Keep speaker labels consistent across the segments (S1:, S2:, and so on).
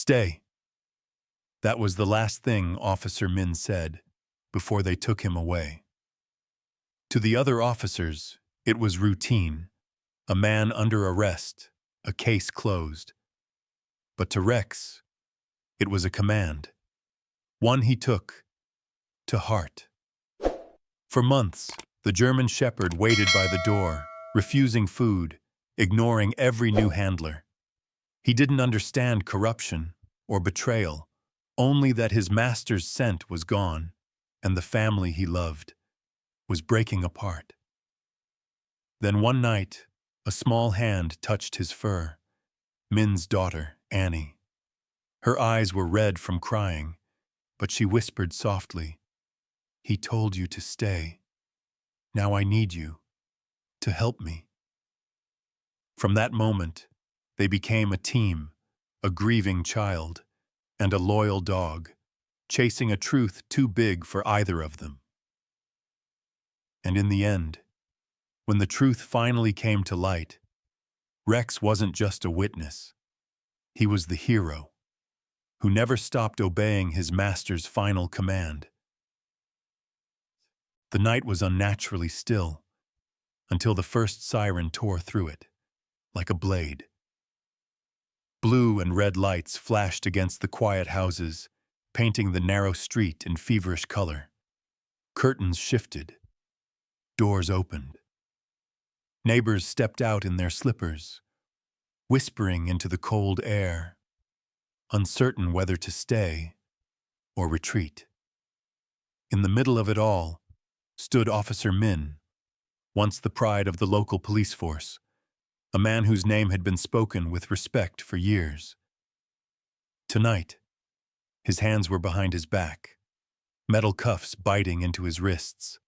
S1: Stay. That was the last thing Officer Min said before they took him away. To the other officers, it was routine. A man under arrest, a case closed. But to Rex, it was a command. One he took to heart. For months, the German Shepherd waited by the door, refusing food, ignoring every new handler. He didn't understand corruption or betrayal, only that his master's scent was gone, and the family he loved was breaking apart. Then one night, a small hand touched his fur. Min's daughter, Annie. Her eyes were red from crying, but she whispered softly, "He told you to stay. Now I need you to help me." From that moment, they became a team, a grieving child, and a loyal dog, chasing a truth too big for either of them. And in the end, when the truth finally came to light, Rex wasn't just a witness. He was the hero, who never stopped obeying his master's final command. The night was unnaturally still, until the first siren tore through it, like a blade. Blue and red lights flashed against the quiet houses, painting the narrow street in feverish color. Curtains shifted. Doors opened. Neighbors stepped out in their slippers, whispering into the cold air, uncertain whether to stay or retreat. In the middle of it all stood Officer Min, once the pride of the local police force, a man whose name had been spoken with respect for years. Tonight, his hands were behind his back, metal cuffs biting into his wrists.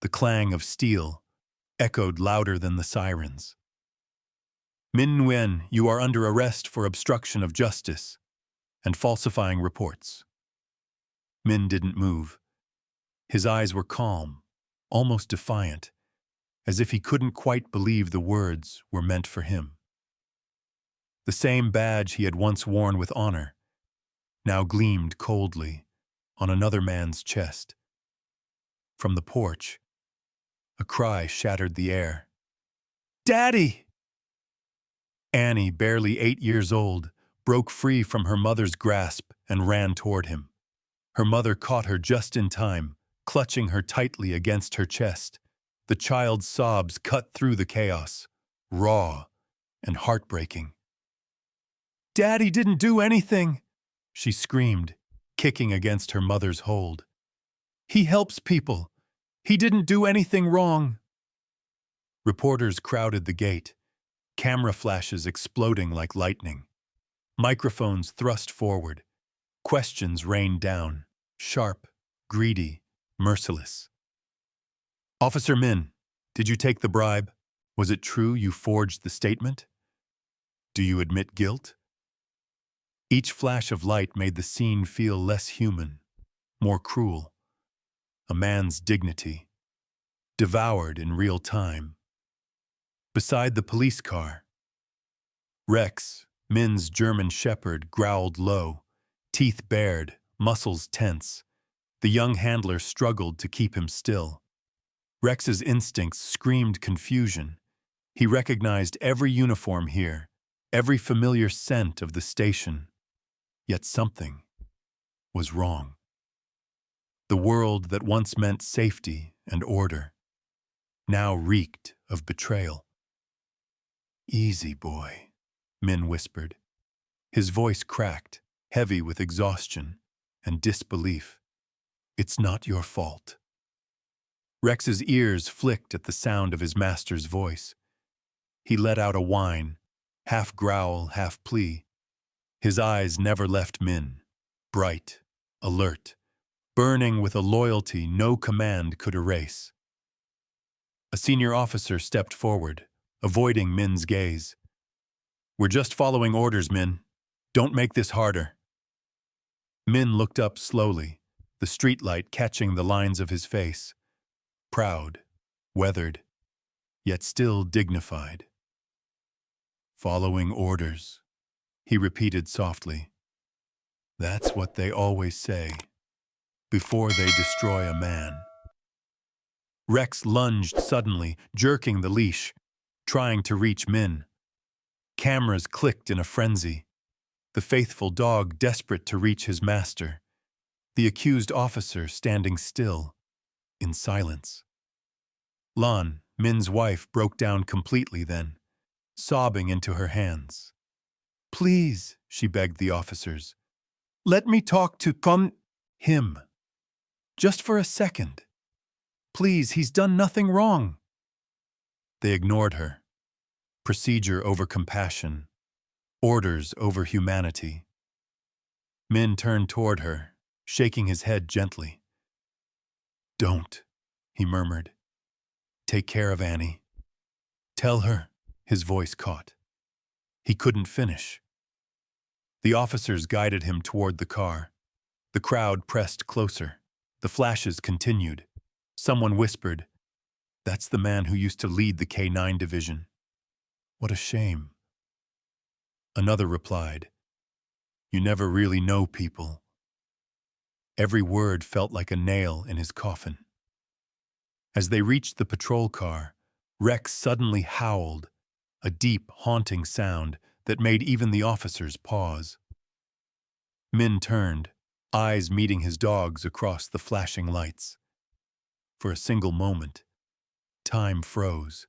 S1: The clang of steel echoed louder than the sirens. "Min Nguyen, you are under arrest for obstruction of justice and falsifying reports." Min didn't move. His eyes were calm, almost defiant, as if he couldn't quite believe the words were meant for him. The same badge he had once worn with honor now gleamed coldly on another man's chest. From the porch, a cry shattered the air. "Daddy!" Annie, barely 8 years old, broke free from her mother's grasp and ran toward him. Her mother caught her just in time, clutching her tightly against her chest. The child's sobs cut through the chaos, raw and heartbreaking. "Daddy didn't do anything," she screamed, kicking against her mother's hold. "He helps people. He didn't do anything wrong." Reporters crowded the gate, camera flashes exploding like lightning. Microphones thrust forward. Questions rained down, sharp, greedy, merciless. "Officer Min, did you take the bribe? Was it true you forged the statement? Do you admit guilt?" Each flash of light made the scene feel less human, more cruel. A man's dignity, devoured in real time. Beside the police car, Rex, Min's German Shepherd, growled low, teeth bared, muscles tense. The young handler struggled to keep him still. Rex's instincts screamed confusion. He recognized every uniform here, every familiar scent of the station. Yet something was wrong. The world that once meant safety and order now reeked of betrayal. "Easy, boy," Min whispered. His voice cracked, heavy with exhaustion and disbelief. "It's not your fault." Rex's ears flicked at the sound of his master's voice. He let out a whine, half growl, half plea. His eyes never left Min, bright, alert, burning with a loyalty no command could erase. A senior officer stepped forward, avoiding Min's gaze. "We're just following orders, Min. Don't make this harder." Min looked up slowly, the streetlight catching the lines of his face. Proud, weathered, yet still dignified. "Following orders," he repeated softly. That's what they always say before they destroy a man. Rex lunged suddenly, jerking the leash, trying to reach Min. Cameras clicked in a frenzy. The faithful dog desperate to reach his master. The accused officer standing still, in silence. Lan, Min's wife, broke down completely then, sobbing into her hands. "Please," she begged the officers, "let me talk to him. Just for a second. Please, he's done nothing wrong." They ignored her. Procedure over compassion. Orders over humanity. Min turned toward her, shaking his head gently. "Don't," he murmured. "Take care of Annie. Tell her," his voice caught. He couldn't finish. The officers guided him toward the car. The crowd pressed closer. The flashes continued. Someone whispered, "That's the man who used to lead the K-9 division. What a shame." Another replied, "You never really know people." Every word felt like a nail in his coffin. As they reached the patrol car, Rex suddenly howled, a deep, haunting sound that made even the officers pause. Min turned, eyes meeting his dog's across the flashing lights. For a single moment, time froze.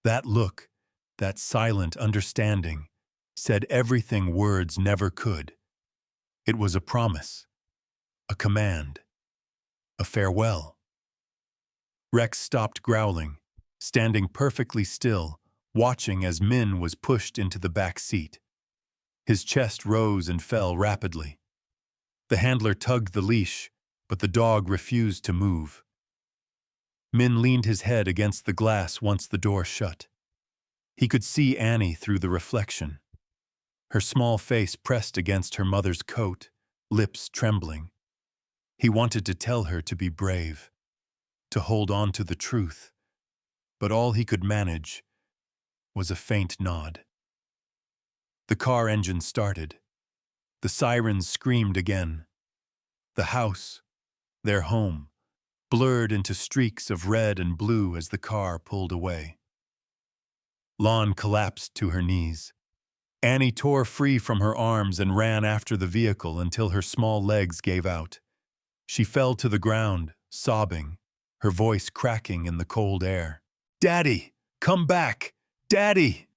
S1: That look, that silent understanding, said everything words never could. It was a promise, a command, a farewell. Rex stopped growling, standing perfectly still, watching as Min was pushed into the back seat. His chest rose and fell rapidly. The handler tugged the leash, but the dog refused to move. Min leaned his head against the glass once the door shut. He could see Annie through the reflection. Her small face pressed against her mother's coat, lips trembling. He wanted to tell her to be brave, to hold on to the truth, but all he could manage was a faint nod. The car engine started. The sirens screamed again. The house, their home, blurred into streaks of red and blue as the car pulled away. Lan collapsed to her knees. Annie tore free from her arms and ran after the vehicle until her small legs gave out. She fell to the ground, sobbing, her voice cracking in the cold air. "Daddy, come back! Daddy!"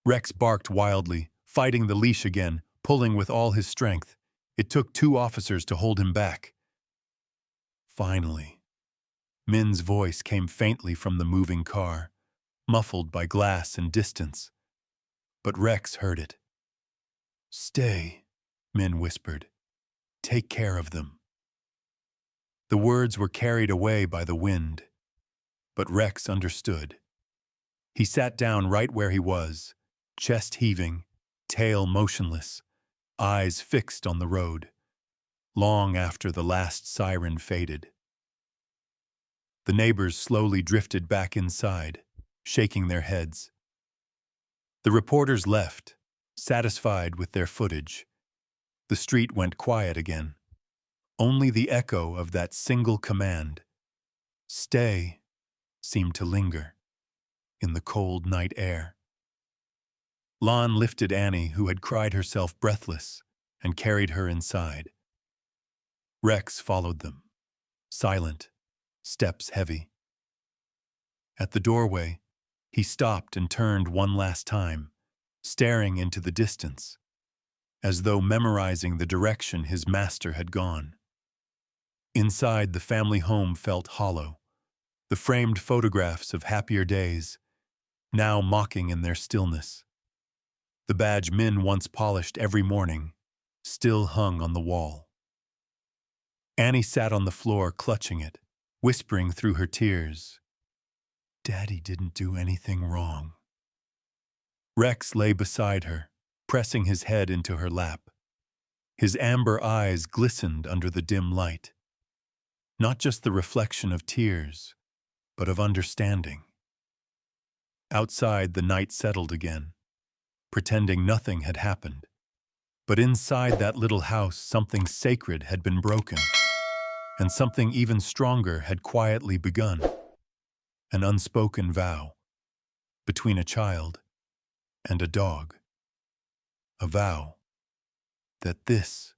S1: Rex barked wildly, fighting the leash again, pulling with all his strength. It took 2 officers to hold him back. Finally, Min's voice came faintly from the moving car, muffled by glass and distance. But Rex heard it. "Stay," Min whispered. "Take care of them." The words were carried away by the wind, but Rex understood. He sat down right where he was, chest heaving, tail motionless, eyes fixed on the road, long after the last siren faded. The neighbors slowly drifted back inside, shaking their heads. The reporters left, satisfied with their footage. The street went quiet again. Only the echo of that single command, "Stay," seemed to linger in the cold night air. Lan lifted Annie, who had cried herself breathless, and carried her inside. Rex followed them, silent, steps heavy. At the doorway, he stopped and turned one last time, staring into the distance, as though memorizing the direction his master had gone. Inside, the family home felt hollow, the framed photographs of happier days, now mocking in their stillness. The badge Min once polished every morning, still hung on the wall. Annie sat on the floor clutching it, whispering through her tears, "Daddy didn't do anything wrong." Rex lay beside her, pressing his head into her lap. His amber eyes glistened under the dim light. Not just the reflection of tears, but of understanding. Outside, the night settled again, pretending nothing had happened. But inside that little house, something sacred had been broken, and something even stronger had quietly begun. An unspoken vow between a child and a dog. A vow that this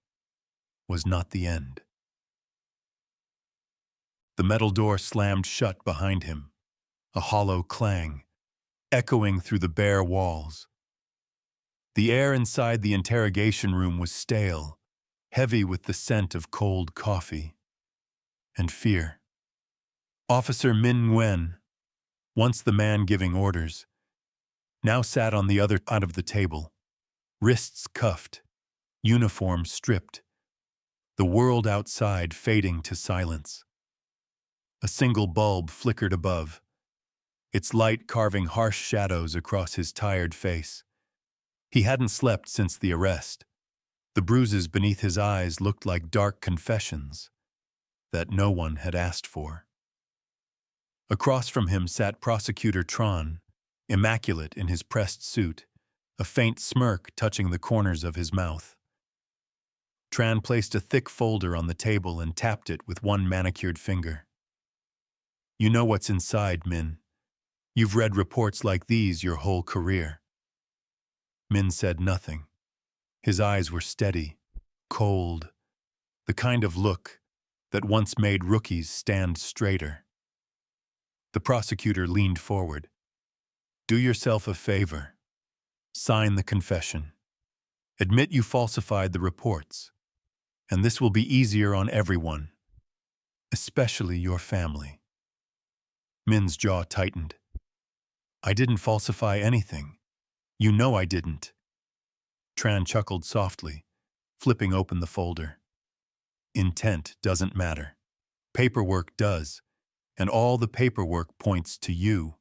S1: was not the end. The metal door slammed shut behind him, a hollow clang, echoing through the bare walls. The air inside the interrogation room was stale, heavy with the scent of cold coffee and fear. Officer Min Nguyen, once the man giving orders, now sat on the other side of the table, wrists cuffed, uniform stripped, the world outside fading to silence. A single bulb flickered above, its light carving harsh shadows across his tired face. He hadn't slept since the arrest. The bruises beneath his eyes looked like dark confessions that no one had asked for. Across from him sat Prosecutor Tran, immaculate in his pressed suit, a faint smirk touching the corners of his mouth. Tran placed a thick folder on the table and tapped it with one manicured finger. "You know what's inside, Min. You've read reports like these your whole career." Min said nothing. His eyes were steady, cold, the kind of look that once made rookies stand straighter. The prosecutor leaned forward. "Do yourself a favor. Sign the confession. Admit you falsified the reports, and this will be easier on everyone, especially your family." Min's jaw tightened. "I didn't falsify anything. You know I didn't." Tran chuckled softly, flipping open the folder. "Intent doesn't matter. Paperwork does, and all the paperwork points to you."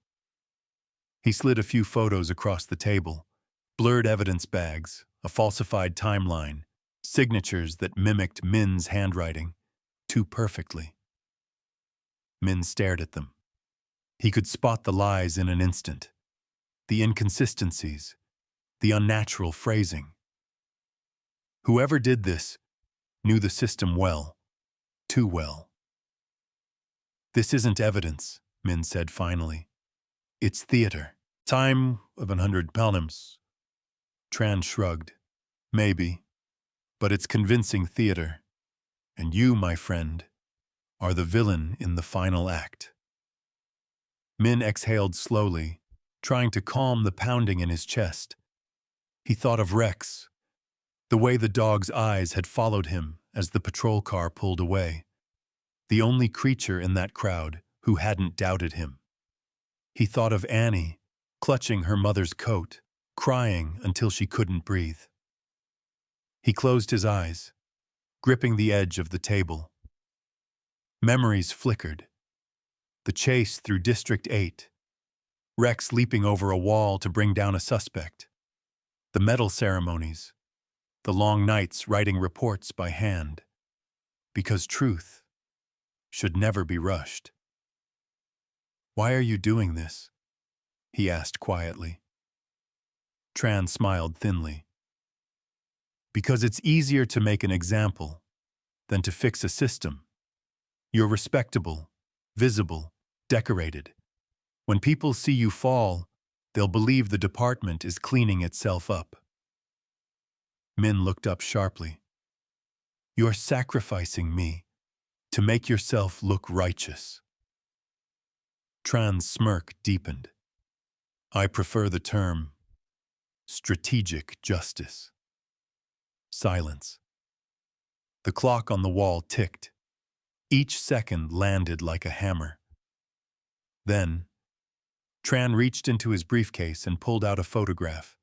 S1: He slid a few photos across the table, blurred evidence bags, a falsified timeline, signatures that mimicked Min's handwriting too perfectly. Min stared at them. He could spot the lies in an instant, the inconsistencies, the unnatural phrasing. Whoever did this knew the system well, too well. "This isn't evidence," Min said finally. "It's theater. Time of 100 pounds." Tran shrugged. "Maybe, but it's convincing theater. And you, my friend, are the villain in the final act." Min exhaled slowly, trying to calm the pounding in his chest. He thought of Rex, the way the dog's eyes had followed him as the patrol car pulled away, the only creature in that crowd who hadn't doubted him. He thought of Annie, clutching her mother's coat, crying until she couldn't breathe. He closed his eyes, gripping the edge of the table. Memories flickered. The chase through District 8, Rex leaping over a wall to bring down a suspect, the medal ceremonies, the long nights writing reports by hand, because truth should never be rushed. "Why are you doing this?" he asked quietly. Tran smiled thinly. "Because it's easier to make an example than to fix a system. You're respectable, visible, decorated. When people see you fall, they'll believe the department is cleaning itself up." Min looked up sharply. "You're sacrificing me to make yourself look righteous." Tran's smirk deepened. "I prefer the term strategic justice." Silence. The clock on the wall ticked. Each second landed like a hammer. Then, Tran reached into his briefcase and pulled out a photograph.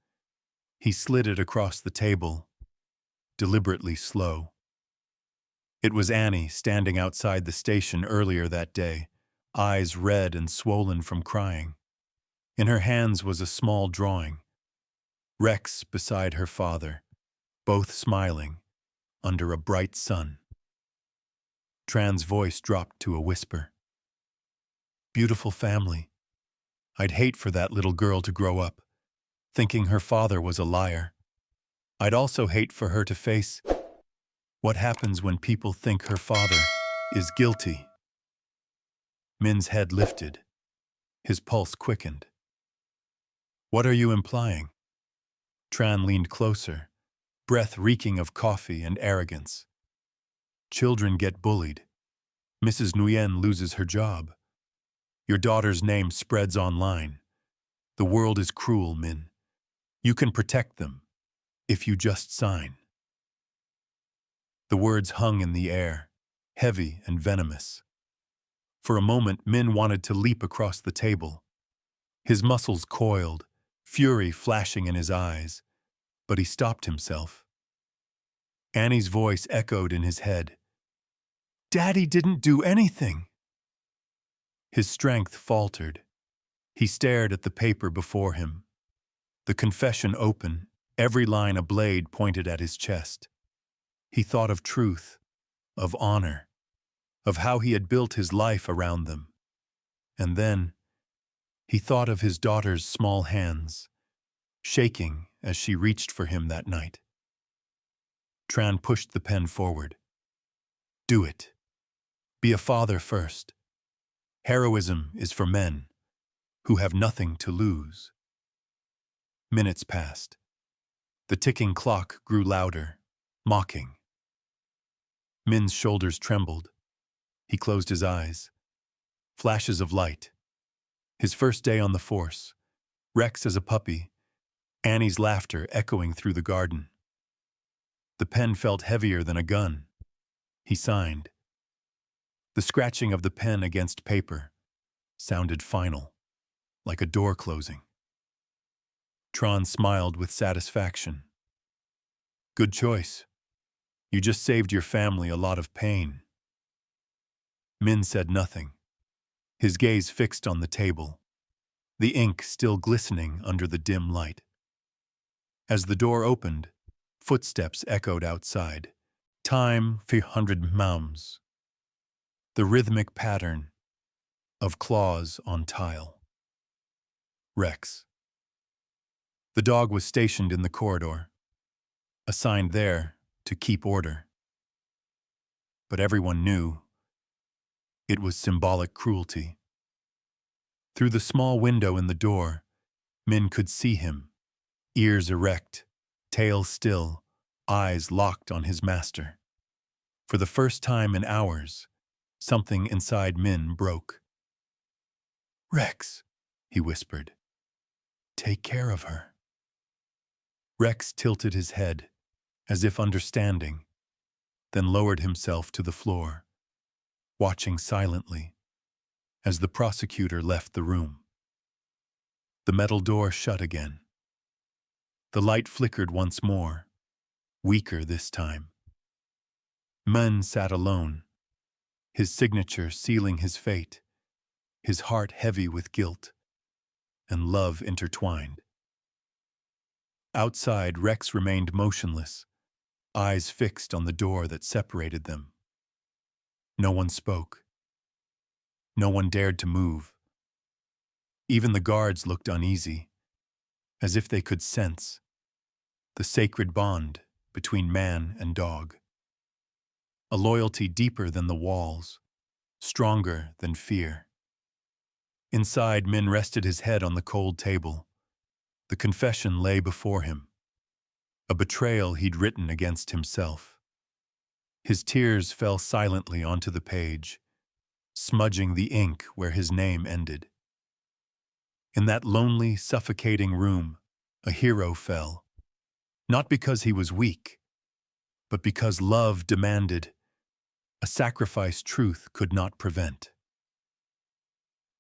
S1: He slid it across the table, deliberately slow. It was Annie standing outside the station earlier that day, eyes red and swollen from crying. In her hands was a small drawing. Rex beside her father, both smiling, under a bright sun. Tran's voice dropped to a whisper. "Beautiful family. I'd hate for that little girl to grow up, thinking her father was a liar. I'd also hate for her to face what happens when people think her father is guilty. Min's head lifted. His pulse quickened. What are you implying? Tran leaned closer, breath reeking of coffee and arrogance. Children get bullied. Mrs. Nguyen loses her job. Your daughter's name spreads online. The world is cruel, Min. You can protect them, if you just sign. The words hung in the air, heavy and venomous. For a moment, Min wanted to leap across the table. His muscles coiled, fury flashing in his eyes, but he stopped himself. Annie's voice echoed in his head. Daddy didn't do anything. His strength faltered. He stared at the paper before him. The confession open, every line a blade pointed at his chest. He thought of truth, of honor, of how he had built his life around them. And then, he thought of his daughter's small hands, shaking as she reached for him that night. Tran pushed the pen forward. Do it. Be a father first. Heroism is for men who have nothing to lose. Minutes passed. The ticking clock grew louder, mocking. Min's shoulders trembled. He closed his eyes. Flashes of light. His first day on the force. Rex as a puppy. Annie's laughter echoing through the garden. The pen felt heavier than a gun. He signed. The scratching of the pen against paper sounded final, like a door closing. Tran smiled with satisfaction. Good choice. You just saved your family a lot of pain. Min said nothing, his gaze fixed on the table, the ink still glistening under the dim light. As the door opened, footsteps echoed outside. Time 300 mums. The rhythmic pattern of claws on tile. Rex. The dog was stationed in the corridor, assigned there to keep order. But everyone knew it was symbolic cruelty. Through the small window in the door, Min could see him, ears erect, tail still, eyes locked on his master. For the first time in hours, something inside Min broke. Rex, he whispered. Take care of her. Rex tilted his head, as if understanding, then lowered himself to the floor, watching silently as the prosecutor left the room. The metal door shut again. The light flickered once more, weaker this time. Min sat alone, his signature sealing his fate, his heart heavy with guilt and love intertwined. Outside, Rex remained motionless, eyes fixed on the door that separated them. No one spoke. No one dared to move. Even the guards looked uneasy, as if they could sense the sacred bond between man and dog. A loyalty deeper than the walls, stronger than fear. Inside, Min rested his head on the cold table. The confession lay before him, a betrayal he'd written against himself. His tears fell silently onto the page, smudging the ink where his name ended. In that lonely, suffocating room, a hero fell, not because he was weak, but because love demanded a sacrifice truth could not prevent.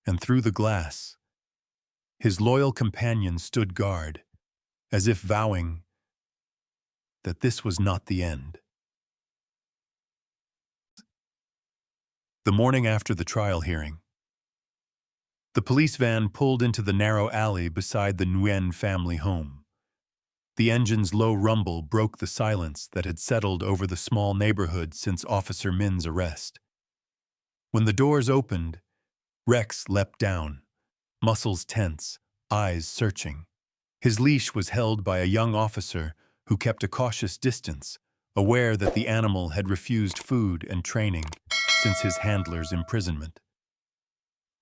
S1: And through the glass, his loyal companion stood guard, as if vowing that this was not the end. The morning after the trial hearing, the police van pulled into the narrow alley beside the Nguyen family home. The engine's low rumble broke the silence that had settled over the small neighborhood since Officer Min's arrest. When the doors opened, Rex leapt down, muscles tense, eyes searching. His leash was held by a young officer who kept a cautious distance, aware that the animal had refused food and training since his handler's imprisonment.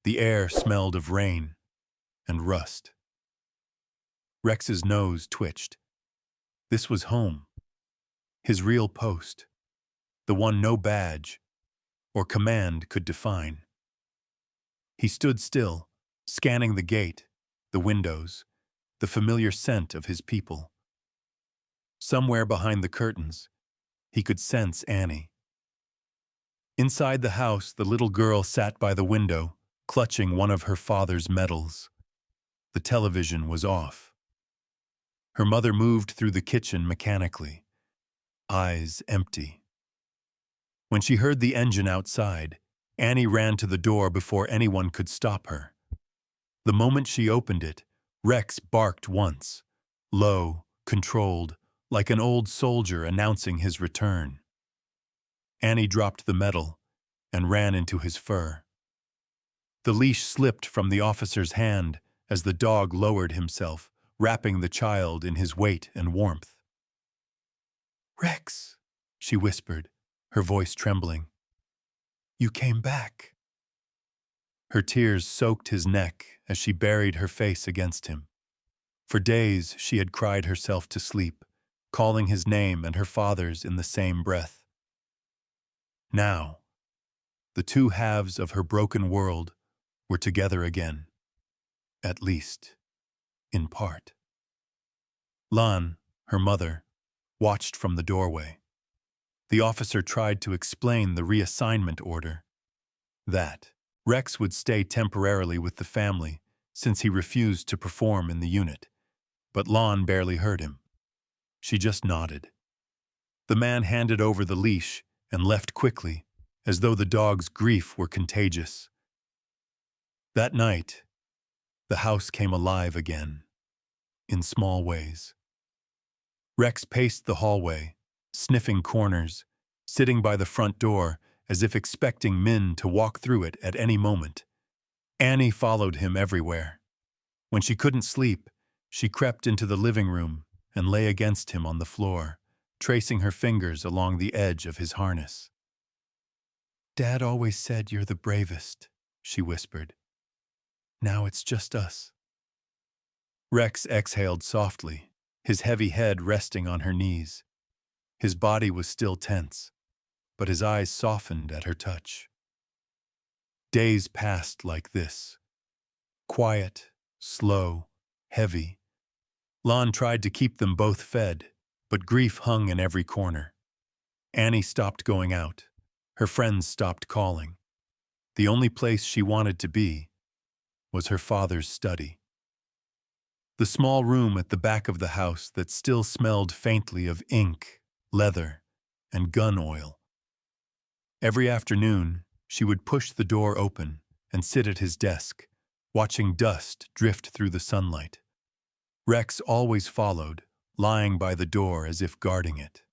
S1: The air smelled of rain and rust. Rex's nose twitched. This was home, his real post, the one no badge or command could define. He stood still, scanning the gate, the windows, the familiar scent of his people. Somewhere behind the curtains, he could sense Annie. Inside the house, the little girl sat by the window, clutching one of her father's medals. The television was off. Her mother moved through the kitchen mechanically, eyes empty. When she heard the engine outside, Annie ran to the door before anyone could stop her. The moment she opened it, Rex barked once, low, controlled, like an old soldier announcing his return. Annie dropped the medal and ran into his fur. The leash slipped from the officer's hand as the dog lowered himself, wrapping the child in his weight and warmth. "Rex," she whispered, her voice trembling. "You came back." Her tears soaked his neck as she buried her face against him. For days she had cried herself to sleep, calling his name and her father's in the same breath. Now, the two halves of her broken world were together again, at least, in part. Lan, her mother, watched from the doorway. The officer tried to explain the reassignment order. That Rex would stay temporarily with the family since he refused to perform in the unit, but Lan barely heard him. She just nodded. The man handed over the leash and left quickly, as though the dog's grief were contagious. That night, the house came alive again, in small ways. Rex paced the hallway, sniffing corners, sitting by the front door as if expecting Min to walk through it at any moment. Annie followed him everywhere. When she couldn't sleep, she crept into the living room and lay against him on the floor, tracing her fingers along the edge of his harness. "Dad always said you're the bravest," she whispered. "Now it's just us." Rex exhaled softly, his heavy head resting on her knees. His body was still tense, but his eyes softened at her touch. Days passed like this. Quiet, slow, heavy. Lan tried to keep them both fed, but grief hung in every corner. Annie stopped going out. Her friends stopped calling. The only place she wanted to be was her father's study. The small room at the back of the house that still smelled faintly of ink, leather, and gun oil. Every afternoon, she would push the door open and sit at his desk, watching dust drift through the sunlight. Rex always followed, lying by the door as if guarding it.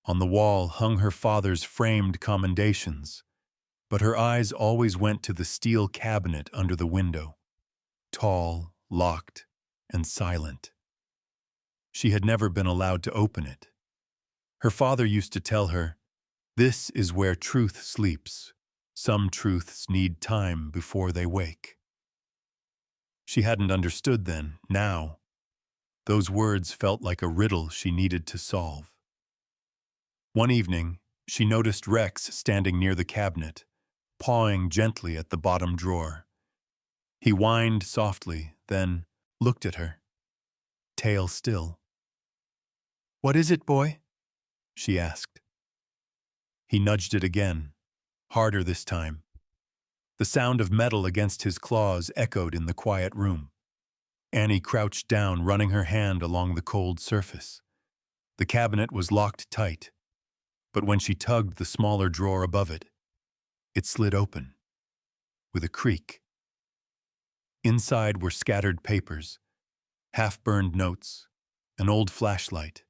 S1: On the wall hung her father's framed commendations, but her eyes always went to the steel cabinet under the window, tall, locked, and silent. She had never been allowed to open it. Her father used to tell her, "This is where truth sleeps. Some truths need time before they wake." She hadn't understood then. Now, those words felt like a riddle she needed to solve. One evening, she noticed Rex standing near the cabinet, pawing gently at the bottom drawer. He whined softly, then looked at her, tail still. "What is it, boy?" she asked. He nudged it again, harder this time. The sound of metal against his claws echoed in the quiet room. Annie crouched down, running her hand along the cold surface. The cabinet was locked tight, but when she tugged the smaller drawer above it, it slid open, with a creak. Inside were scattered papers, half-burned notes, an old flashlight,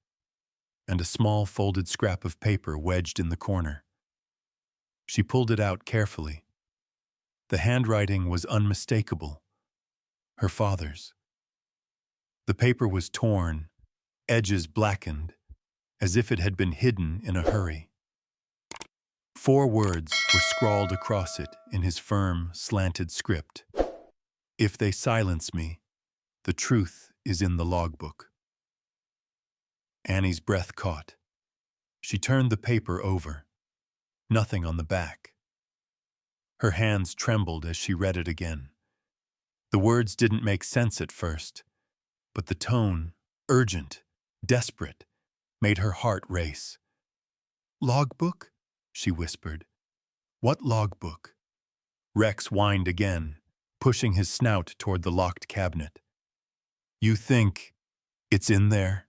S1: and a small folded scrap of paper wedged in the corner. She pulled it out carefully. The handwriting was unmistakable, her father's. The paper was torn, edges blackened, as if it had been hidden in a hurry. 4 words were scrawled across it in his firm, slanted script. If they silence me, the truth is in the logbook. Annie's breath caught. She turned the paper over. Nothing on the back. Her hands trembled as she read it again. The words didn't make sense at first, but the tone, urgent, desperate, made her heart race. "Logbook?" she whispered. "What logbook?" Rex whined again, pushing his snout toward the locked cabinet. "You think it's in there?"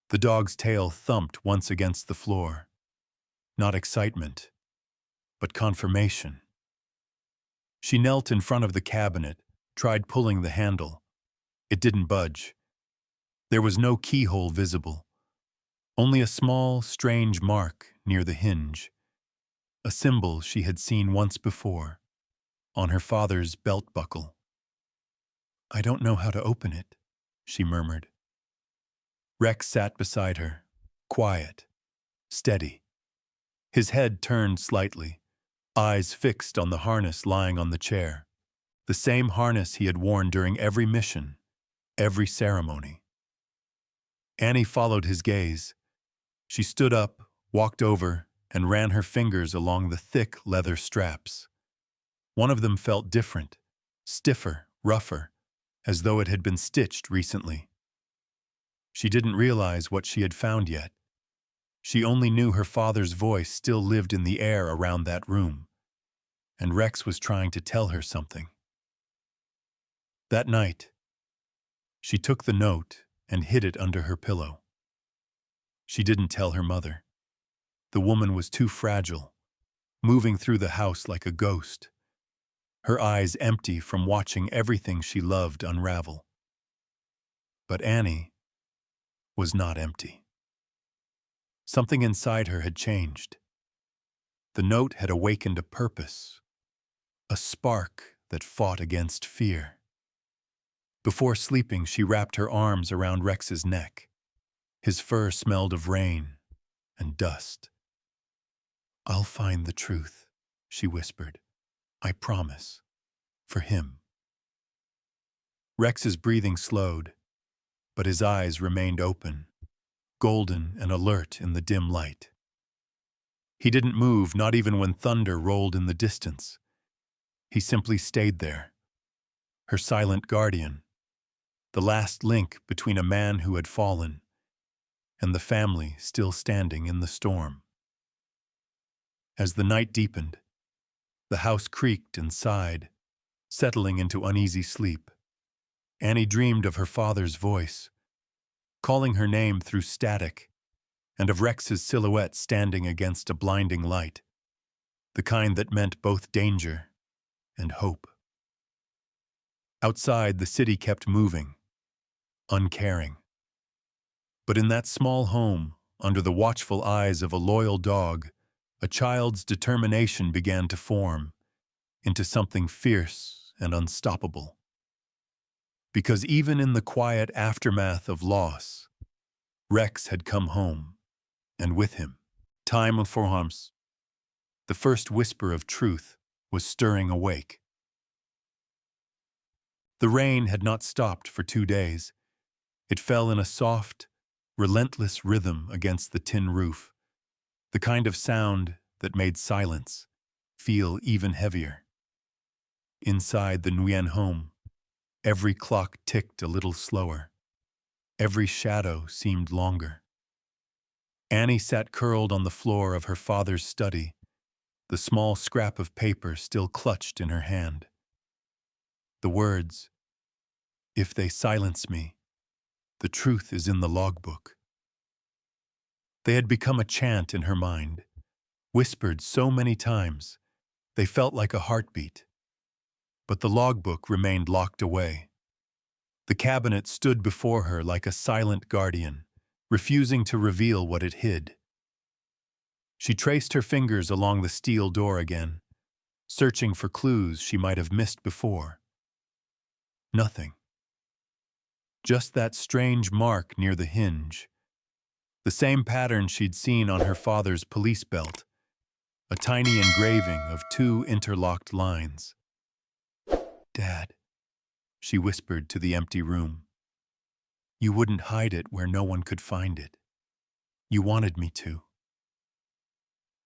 S1: The dog's tail thumped once against the floor. Not excitement, but confirmation. She knelt in front of the cabinet, tried pulling the handle. It didn't budge. There was no keyhole visible, only a small, strange mark near the hinge, a symbol she had seen once before, on her father's belt buckle. "I don't know how to open it," she murmured. Rex sat beside her, quiet, steady. His head turned slightly, eyes fixed on the harness lying on the chair, the same harness he had worn during every mission, every ceremony. Annie followed his gaze. She stood up, walked over, and ran her fingers along the thick leather straps. One of them felt different, stiffer, rougher, as though it had been stitched recently. She didn't realize what she had found yet. She only knew her father's voice still lived in the air around that room, and Rex was trying to tell her something. That night, she took the note and hid it under her pillow. She didn't tell her mother. The woman was too fragile, moving through the house like a ghost, her eyes empty from watching everything she loved unravel. But Annie was not empty. Something inside her had changed. The note had awakened a purpose, a spark that fought against fear. Before sleeping, she wrapped her arms around Rex's neck. His fur smelled of rain and dust. "I'll find the truth," she whispered. "I promise. For him." Rex's breathing slowed, but his eyes remained open, golden and alert in the dim light. He didn't move, not even when thunder rolled in the distance. He simply stayed there, her silent guardian, the last link between a man who had fallen and the family still standing in the storm. As the night deepened, the house creaked and sighed, settling into uneasy sleep. Annie dreamed of her father's voice, calling her name through static, and of Rex's silhouette standing against a blinding light, the kind that meant both danger and hope. Outside, the city kept moving, uncaring. But in that small home, under the watchful eyes of a loyal dog, a child's determination began to form into something fierce and unstoppable. Because even in the quiet aftermath of loss, Rex had come home, and with him, time for harms. The first whisper of truth was stirring awake. The rain had not stopped for 2 days. It fell in a soft, relentless rhythm against the tin roof, the kind of sound that made silence feel even heavier. Inside the Nguyen home, every clock ticked a little slower. Every shadow seemed longer. Annie sat curled on the floor of her father's study, the small scrap of paper still clutched in her hand. The words, "If they silence me, the truth is in the logbook." They had become a chant in her mind, whispered so many times, they felt like a heartbeat. But the logbook remained locked away. The cabinet stood before her like a silent guardian, refusing to reveal what it hid. She traced her fingers along the steel door again, searching for clues she might have missed before. Nothing. just that strange mark near the hinge. The same pattern she'd seen on her father's police belt, a tiny engraving of two interlocked lines. "Dad," she whispered to the empty room, "you wouldn't hide it where no one could find it. You wanted me to."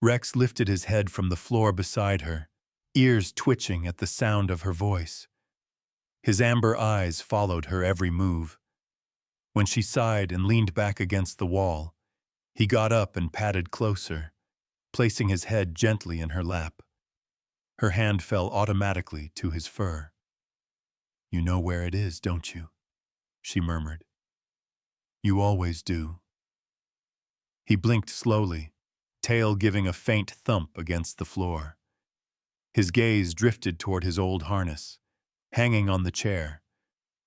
S1: Rex lifted his head from the floor beside her, ears twitching at the sound of her voice. His amber eyes followed her every move. When she sighed and leaned back against the wall, he got up and padded closer, placing his head gently in her lap. Her hand fell automatically to his fur. "You know where it is, don't you?" she murmured. "You always do." He blinked slowly, tail giving a faint thump against the floor. His gaze drifted toward his old harness, hanging on the chair,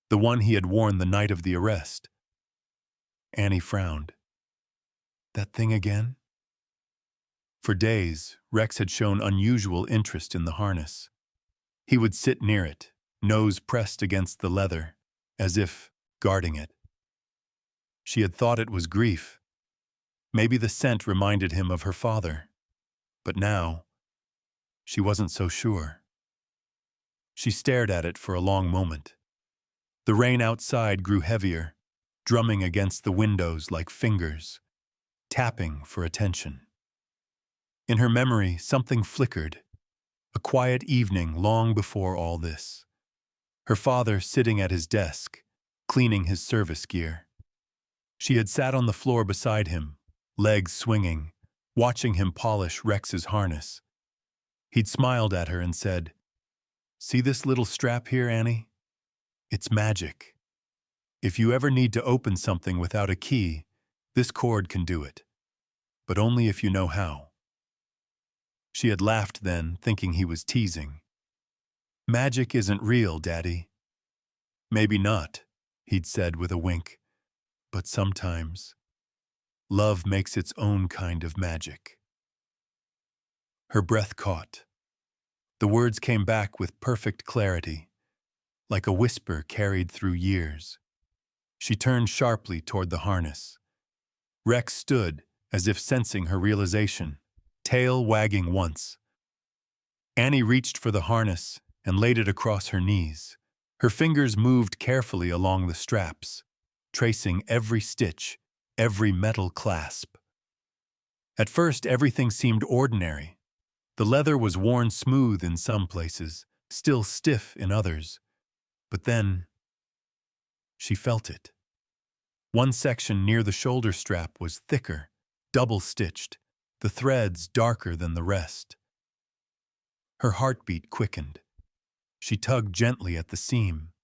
S1: the one he had worn the night of the arrest. Annie frowned. "That thing again?" For days, Rex had shown unusual interest in the harness. He would sit near it, nose pressed against the leather, as if guarding it. She had thought it was grief. Maybe the scent reminded him of her father. But now, she wasn't so sure. She stared at it for a long moment. The rain outside grew heavier, drumming against the windows like fingers, tapping for attention. In her memory, something flickered, a quiet evening long before all this. Her father sitting at his desk, cleaning his service gear. She had sat on the floor beside him, legs swinging, watching him polish Rex's harness. He'd smiled at her and said, "See this little strap here, Annie? It's magic. If you ever need to open something without a key, this cord can do it. But only if you know how." She had laughed then, thinking he was teasing. "Magic isn't real, Daddy." "Maybe not," he'd said with a wink. "But sometimes, love makes its own kind of magic." Her breath caught. The words came back with perfect clarity, like a whisper carried through years. She turned sharply toward the harness. Rex stood, as if sensing her realization, tail wagging once. Annie reached for the harness and laid it across her knees. Her fingers moved carefully along the straps, tracing every stitch, every metal clasp. At first, everything seemed ordinary. The leather was worn smooth in some places, still stiff in others. But then, she felt it. One section near the shoulder strap was thicker, double-stitched, the threads darker than the rest. Her heartbeat quickened. She tugged gently at the seam.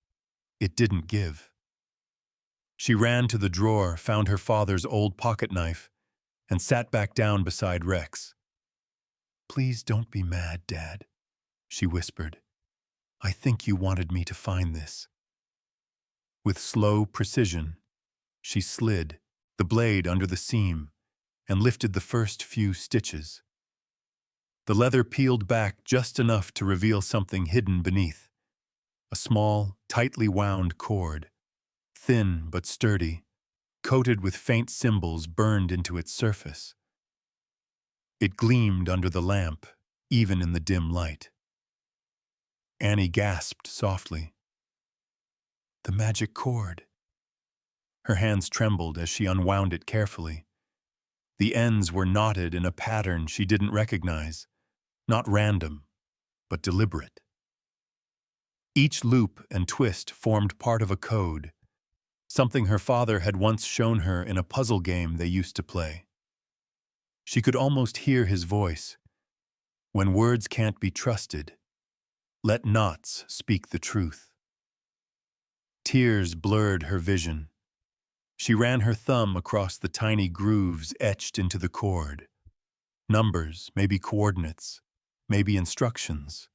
S1: It didn't give. She ran to the drawer, found her father's old pocket knife, and sat back down beside Rex. "Please don't be mad, Dad," she whispered. "I think you wanted me to find this." With slow precision, she slid the blade under the seam and lifted the first few stitches. The leather peeled back just enough to reveal something hidden beneath. A small, tightly wound cord, thin but sturdy, coated with faint symbols burned into its surface. It gleamed under the lamp, even in the dim light. Annie gasped softly. "The magic cord." Her hands trembled as she unwound it carefully. The ends were knotted in a pattern she didn't recognize, not random, but deliberate. Each loop and twist formed part of a code, something her father had once shown her in a puzzle game they used to play. She could almost hear his voice. "When words can't be trusted, let knots speak the truth." Tears blurred her vision. She ran her thumb across the tiny grooves etched into the cord. Numbers, maybe coordinates, maybe instructions.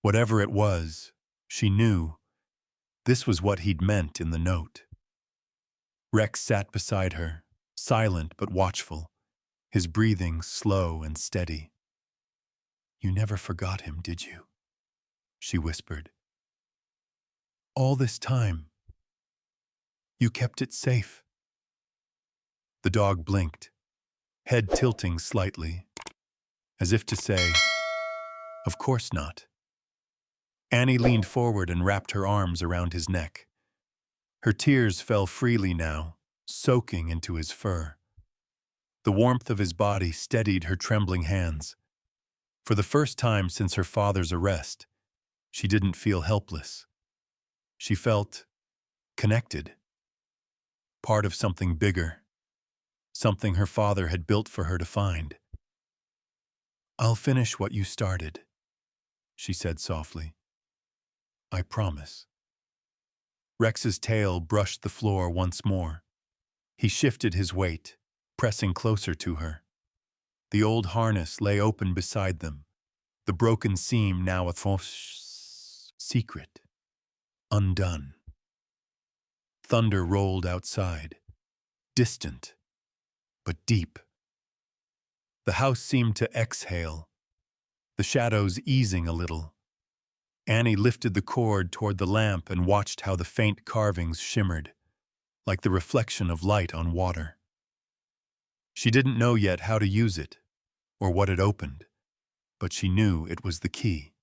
S1: Whatever it was, she knew this was what he'd meant in the note. Rex sat beside her, silent but watchful, his breathing slow and steady. "You never forgot him, did you?" she whispered. "All this time, You kept it safe. The dog blinked, head tilting slightly, as if to say, "Of course not." Annie leaned forward and wrapped her arms around his neck. Her tears fell freely now, soaking into his fur. The warmth of his body steadied her trembling hands. For the first time since her father's arrest, she didn't feel helpless. She felt connected, part of something bigger, something her father had built for her to find. "I'll finish what you started," she said softly. "I promise." Rex's tail brushed the floor once more. He shifted his weight, pressing closer to her. The old harness lay open beside them, the broken seam now a false secret, undone. Thunder rolled outside, distant, but deep. The house seemed to exhale, the shadows easing a little. Annie lifted the cord toward the lamp and watched how the faint carvings shimmered, like the reflection of light on water. She didn't know yet how to use it, or what it opened, but she knew it was the key.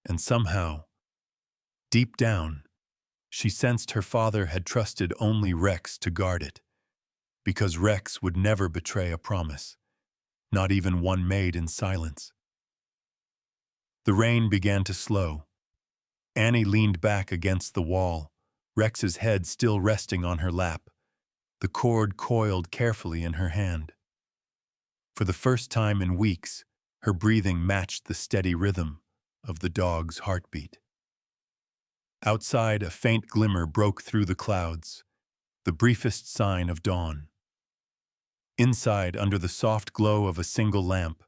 S1: And somehow, deep down, she sensed her father had trusted only Rex to guard it, because Rex would never betray a promise, not even one made in silence. The rain began to slow. Annie leaned back against the wall, Rex's head still resting on her lap, the cord coiled carefully in her hand. For the first time in weeks, her breathing matched the steady rhythm of the dog's heartbeat. Outside, a faint glimmer broke through the clouds, the briefest sign of dawn. Inside, under the soft glow of a single lamp,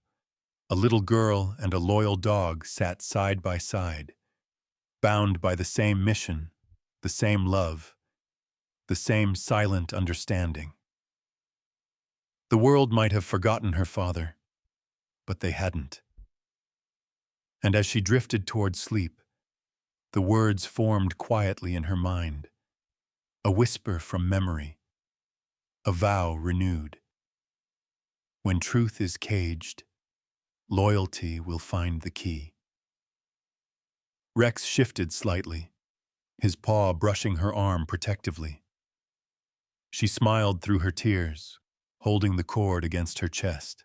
S1: a little girl and a loyal dog sat side by side, bound by the same mission, the same love, the same silent understanding. The world might have forgotten her father, but they hadn't. And as she drifted toward sleep, the words formed quietly in her mind, a whisper from memory, a vow renewed. When truth is caged, loyalty will find the key. Rex shifted slightly, his paw brushing her arm protectively. She smiled through her tears, holding the cord against her chest.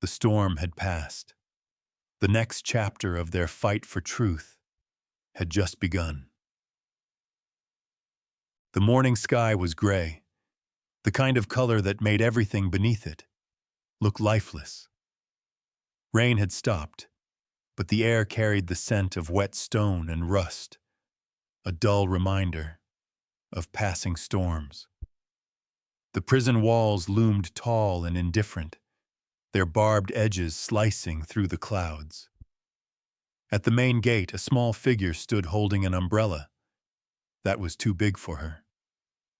S1: The storm had passed. The next chapter of their fight for truth had just begun. The morning sky was gray, the kind of color that made everything beneath it look lifeless. Rain had stopped, but the air carried the scent of wet stone and rust, a dull reminder of passing storms. The prison walls loomed tall and indifferent, their barbed edges slicing through the clouds. At the main gate, a small figure stood holding an umbrella. That was too big for her.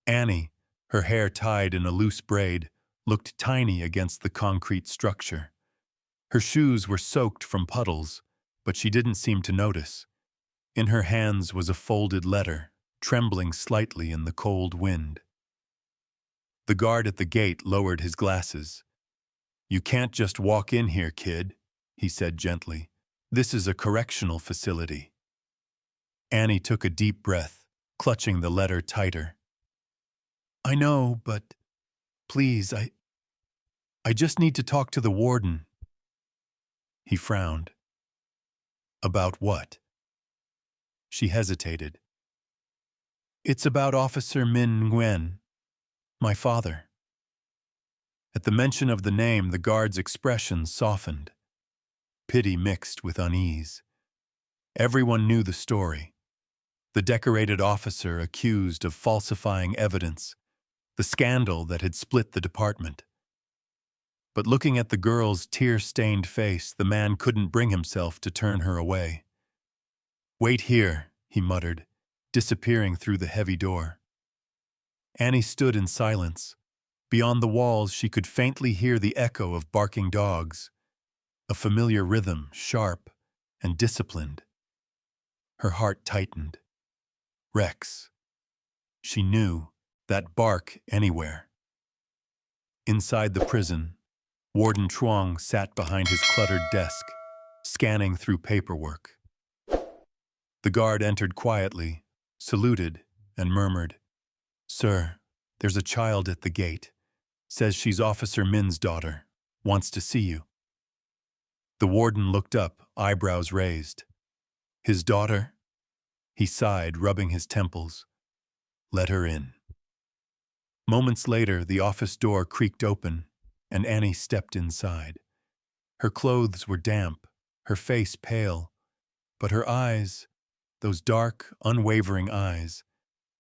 S1: Annie, her hair tied in a loose braid, looked tiny against the concrete structure. Her shoes were soaked from puddles, but she didn't seem to notice. In her hands was a folded letter, trembling slightly in the cold wind. The guard at the gate lowered his glasses. "You can't just walk in here, kid," he said gently. "This is a correctional facility." Annie took a deep breath, clutching the letter tighter. "I know, but please, I just need to talk to the warden." He frowned. "About what?" She hesitated. "It's about Officer Min Nguyen, my father." At the mention of the name, the guard's expression softened. Pity mixed with unease. Everyone knew the story. The decorated officer accused of falsifying evidence, the scandal that had split the department. But looking at the girl's tear-stained face, the man couldn't bring himself to turn her away. "Wait here," he muttered, disappearing through the heavy door. Annie stood in silence. Beyond the walls, she could faintly hear the echo of barking dogs, a familiar rhythm, sharp and disciplined. Her heart tightened. Rex. She knew that bark anywhere. Inside the prison, Warden Truong sat behind his cluttered desk, scanning through paperwork. The guard entered quietly, saluted, and murmured, "Sir, there's a child at the gate. Says she's Officer Min's daughter. Wants to see you." The warden looked up, eyebrows raised. "His daughter?" He sighed, rubbing his temples. "Let her in." Moments later, the office door creaked open, and Annie stepped inside. Her clothes were damp, her face pale, but her eyes, those dark, unwavering eyes,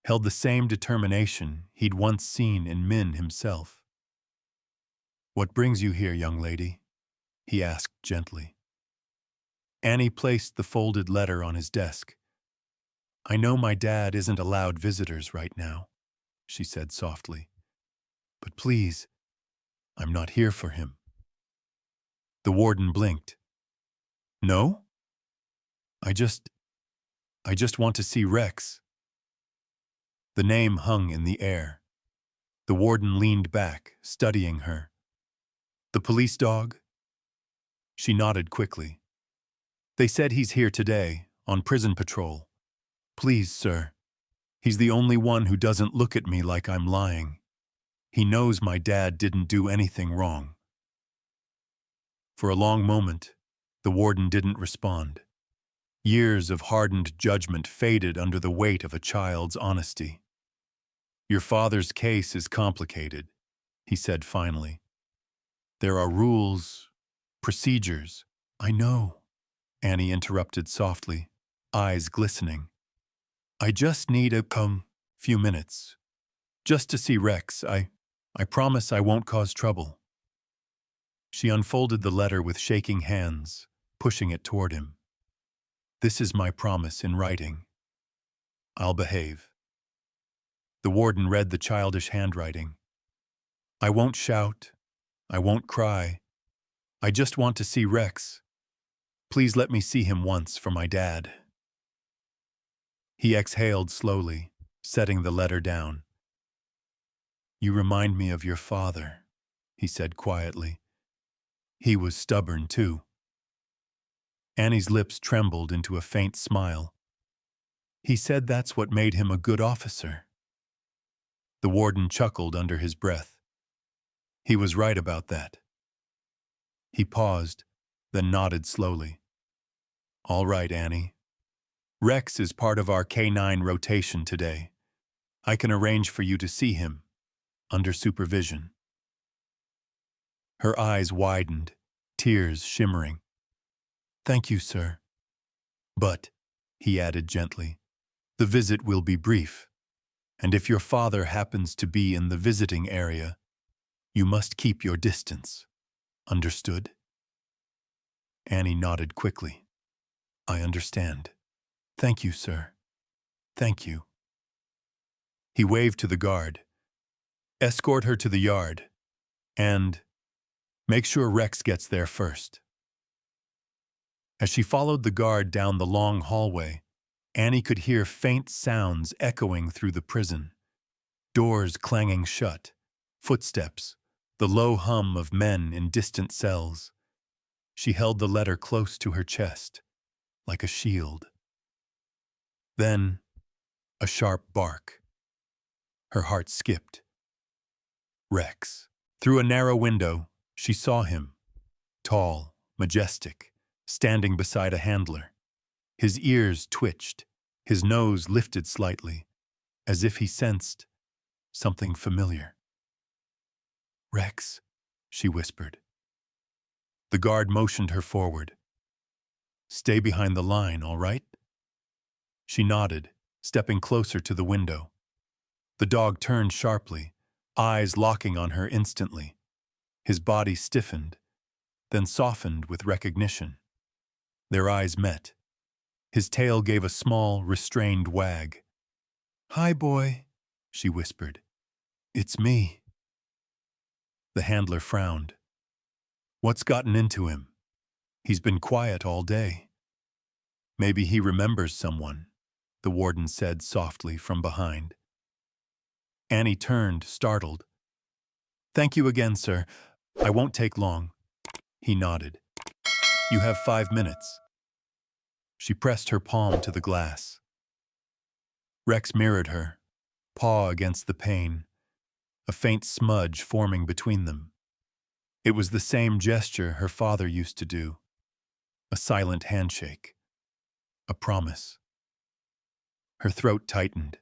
S1: held the same determination he'd once seen in Min himself. "What brings you here, young lady?" he asked gently. Annie placed the folded letter on his desk. "I know my dad isn't allowed visitors right now," she said softly. "But please, I'm not here for him." The warden blinked. "No? I just want to see Rex." The name hung in the air. The warden leaned back, studying her. "The police dog?" She nodded quickly. "They said he's here today, on prison patrol. Please, sir. He's the only one who doesn't look at me like I'm lying. He knows my dad didn't do anything wrong." For a long moment, the warden didn't respond. Years of hardened judgment faded under the weight of a child's honesty. "Your father's case is complicated," he said finally. "There are rules, procedures." "I know," Annie interrupted softly, eyes glistening. "I just need a few minutes. Just to see Rex. I promise I won't cause trouble." She unfolded the letter with shaking hands, pushing it toward him. "This is my promise in writing. I'll behave." The warden read the childish handwriting. "I won't shout. I won't cry. I just want to see Rex. Please let me see him once for my dad." He exhaled slowly, setting the letter down. "You remind me of your father," he said quietly. "He was stubborn, too." Annie's lips trembled into a faint smile. "He said that's what made him a good officer." The warden chuckled under his breath. "He was right about that." He paused, then nodded slowly. "All right, Annie. Rex is part of our K9 rotation today. I can arrange for you to see him, under supervision." Her eyes widened, tears shimmering. "Thank you, sir. But," he added gently, "the visit will be brief, and if your father happens to be in the visiting area, you must keep your distance. Understood?" Annie nodded quickly. "I understand. Thank you, sir. Thank you." He waved to the guard. "Escort her to the yard, and make sure Rex gets there first." As she followed the guard down the long hallway, Annie could hear faint sounds echoing through the prison. Doors clanging shut, footsteps, the low hum of men in distant cells. She held the letter close to her chest, like a shield. Then, a sharp bark. Her heart skipped. Rex. Through a narrow window, she saw him, tall, majestic, standing beside a handler. His ears twitched, his nose lifted slightly, as if he sensed something familiar. "Rex," she whispered. The guard motioned her forward. "Stay behind the line, all right?" She nodded, stepping closer to the window. The dog turned sharply, eyes locking on her instantly. His body stiffened, then softened with recognition. Their eyes met. His tail gave a small, restrained wag. "Hi, boy," she whispered. "It's me." The handler frowned. "What's gotten into him? He's been quiet all day." "Maybe he remembers someone," the warden said softly from behind. Annie turned, startled. "Thank you again, sir. I won't take long." He nodded. "You have 5 minutes." She pressed her palm to the glass. Rex mirrored her, paw against the pane, a faint smudge forming between them. It was the same gesture her father used to do, a silent handshake, a promise. Her throat tightened.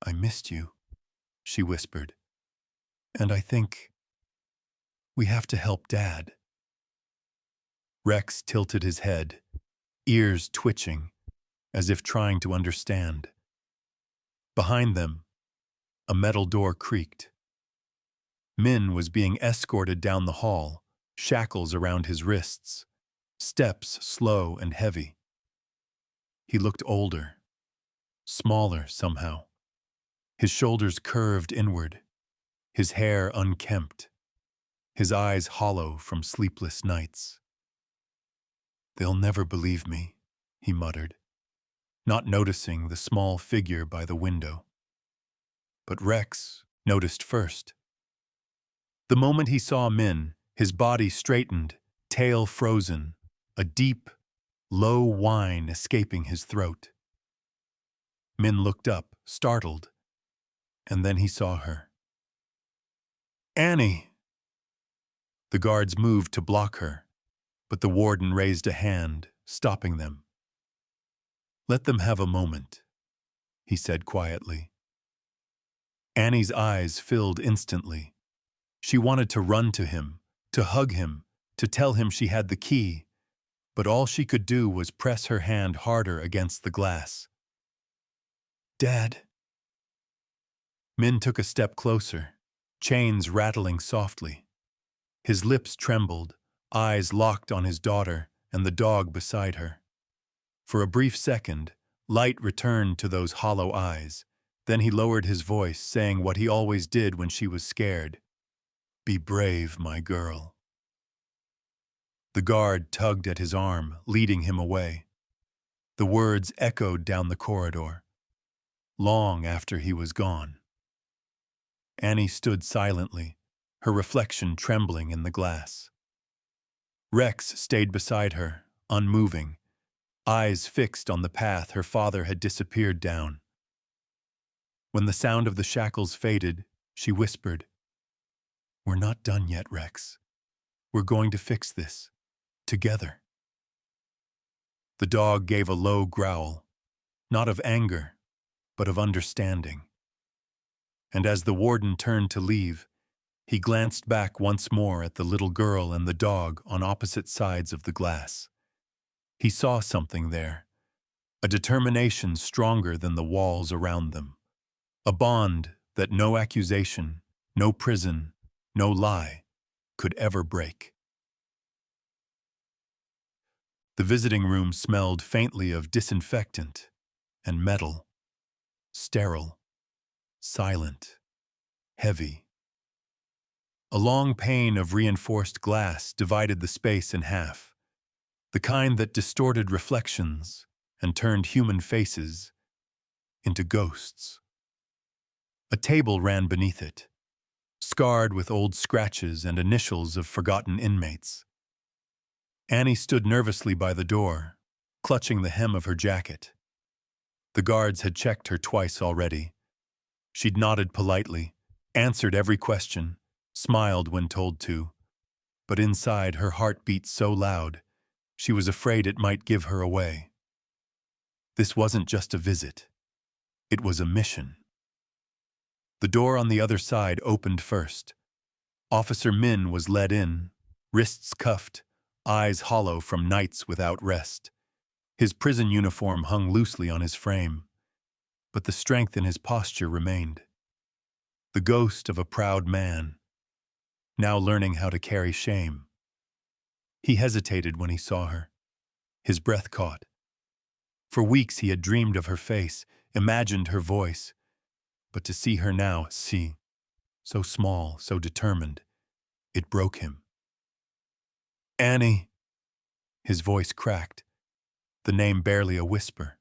S1: "I missed you," she whispered. "And I think we have to help Dad." Rex tilted his head, ears twitching, as if trying to understand. Behind them, a metal door creaked. Min was being escorted down the hall, shackles around his wrists, steps slow and heavy. He looked older, smaller somehow. His shoulders curved inward, his hair unkempt, his eyes hollow from sleepless nights. "They'll never believe me," he muttered, not noticing the small figure by the window. But Rex noticed first. The moment he saw Min, his body straightened, tail frozen, a deep, low whine escaping his throat. Min looked up, startled, and then he saw her. "Annie!" The guards moved to block her, but the warden raised a hand, stopping them. "Let them have a moment," he said quietly. Annie's eyes filled instantly. She wanted to run to him, to hug him, to tell him she had the key, but all she could do was press her hand harder against the glass. "Dad." Min took a step closer, chains rattling softly. His lips trembled, eyes locked on his daughter and the dog beside her. For a brief second, light returned to those hollow eyes. Then he lowered his voice, saying what he always did when she was scared. "Be brave, my girl." The guard tugged at his arm, leading him away. The words echoed down the corridor, long after he was gone. Annie stood silently, her reflection trembling in the glass. Rex stayed beside her, unmoving, eyes fixed on the path her father had disappeared down. When the sound of the shackles faded, she whispered, "We're not done yet, Rex. We're going to fix this, together." The dog gave a low growl, not of anger, but of understanding. And as the warden turned to leave, he glanced back once more at the little girl and the dog on opposite sides of the glass. He saw something there, a determination stronger than the walls around them, a bond that no accusation, no prison, no lie could ever break. The visiting room smelled faintly of disinfectant and metal, sterile, silent, heavy. A long pane of reinforced glass divided the space in half, the kind that distorted reflections and turned human faces into ghosts. A table ran beneath it, scarred with old scratches and initials of forgotten inmates. Annie stood nervously by the door, clutching the hem of her jacket. The guards had checked her twice already. She'd nodded politely, answered every question, smiled when told to, but inside her heart beat so loud, she was afraid it might give her away. This wasn't just a visit. It was a mission. The door on the other side opened first. Officer Min was led in, wrists cuffed, eyes hollow from nights without rest. His prison uniform hung loosely on his frame, but the strength in his posture remained. The ghost of a proud man, now learning how to carry shame. He hesitated when he saw her. His breath caught. For weeks he had dreamed of her face, imagined her voice, but to see her now, so small, so determined, it broke him. "Annie!" His voice cracked, the name barely a whisper.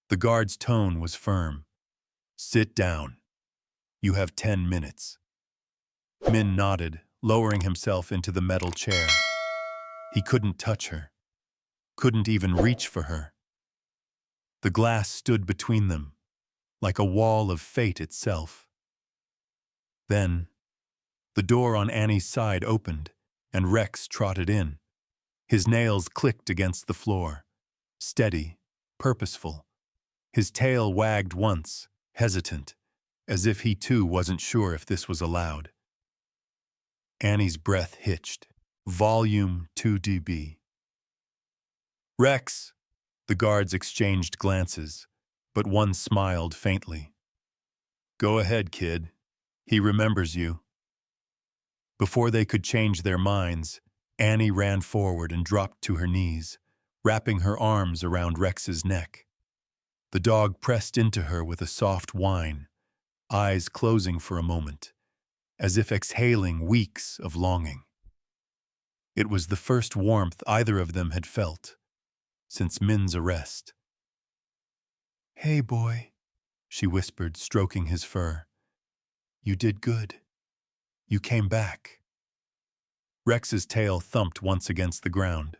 S1: The guard's tone was firm, Sit down. You have 10 minutes. Min nodded, lowering himself into the metal chair. He couldn't touch her, couldn't even reach for her. The glass stood between them, like a wall of fate itself. Then, the door on Annie's side opened, and Rex trotted in. His nails clicked against the floor, steady, purposeful. His tail wagged once, hesitant, as if he too wasn't sure if this was allowed. Annie's breath hitched. Volume 2 dB. Rex! The guards exchanged glances, but one smiled faintly. Go ahead, kid. He remembers you. Before they could change their minds, Annie ran forward and dropped to her knees, wrapping her arms around Rex's neck. The dog pressed into her with a soft whine, eyes closing for a moment, as if exhaling weeks of longing. It was the first warmth either of them had felt since Min's arrest. Hey, boy, she whispered, stroking his fur. You did good. You came back. Rex's tail thumped once against the ground.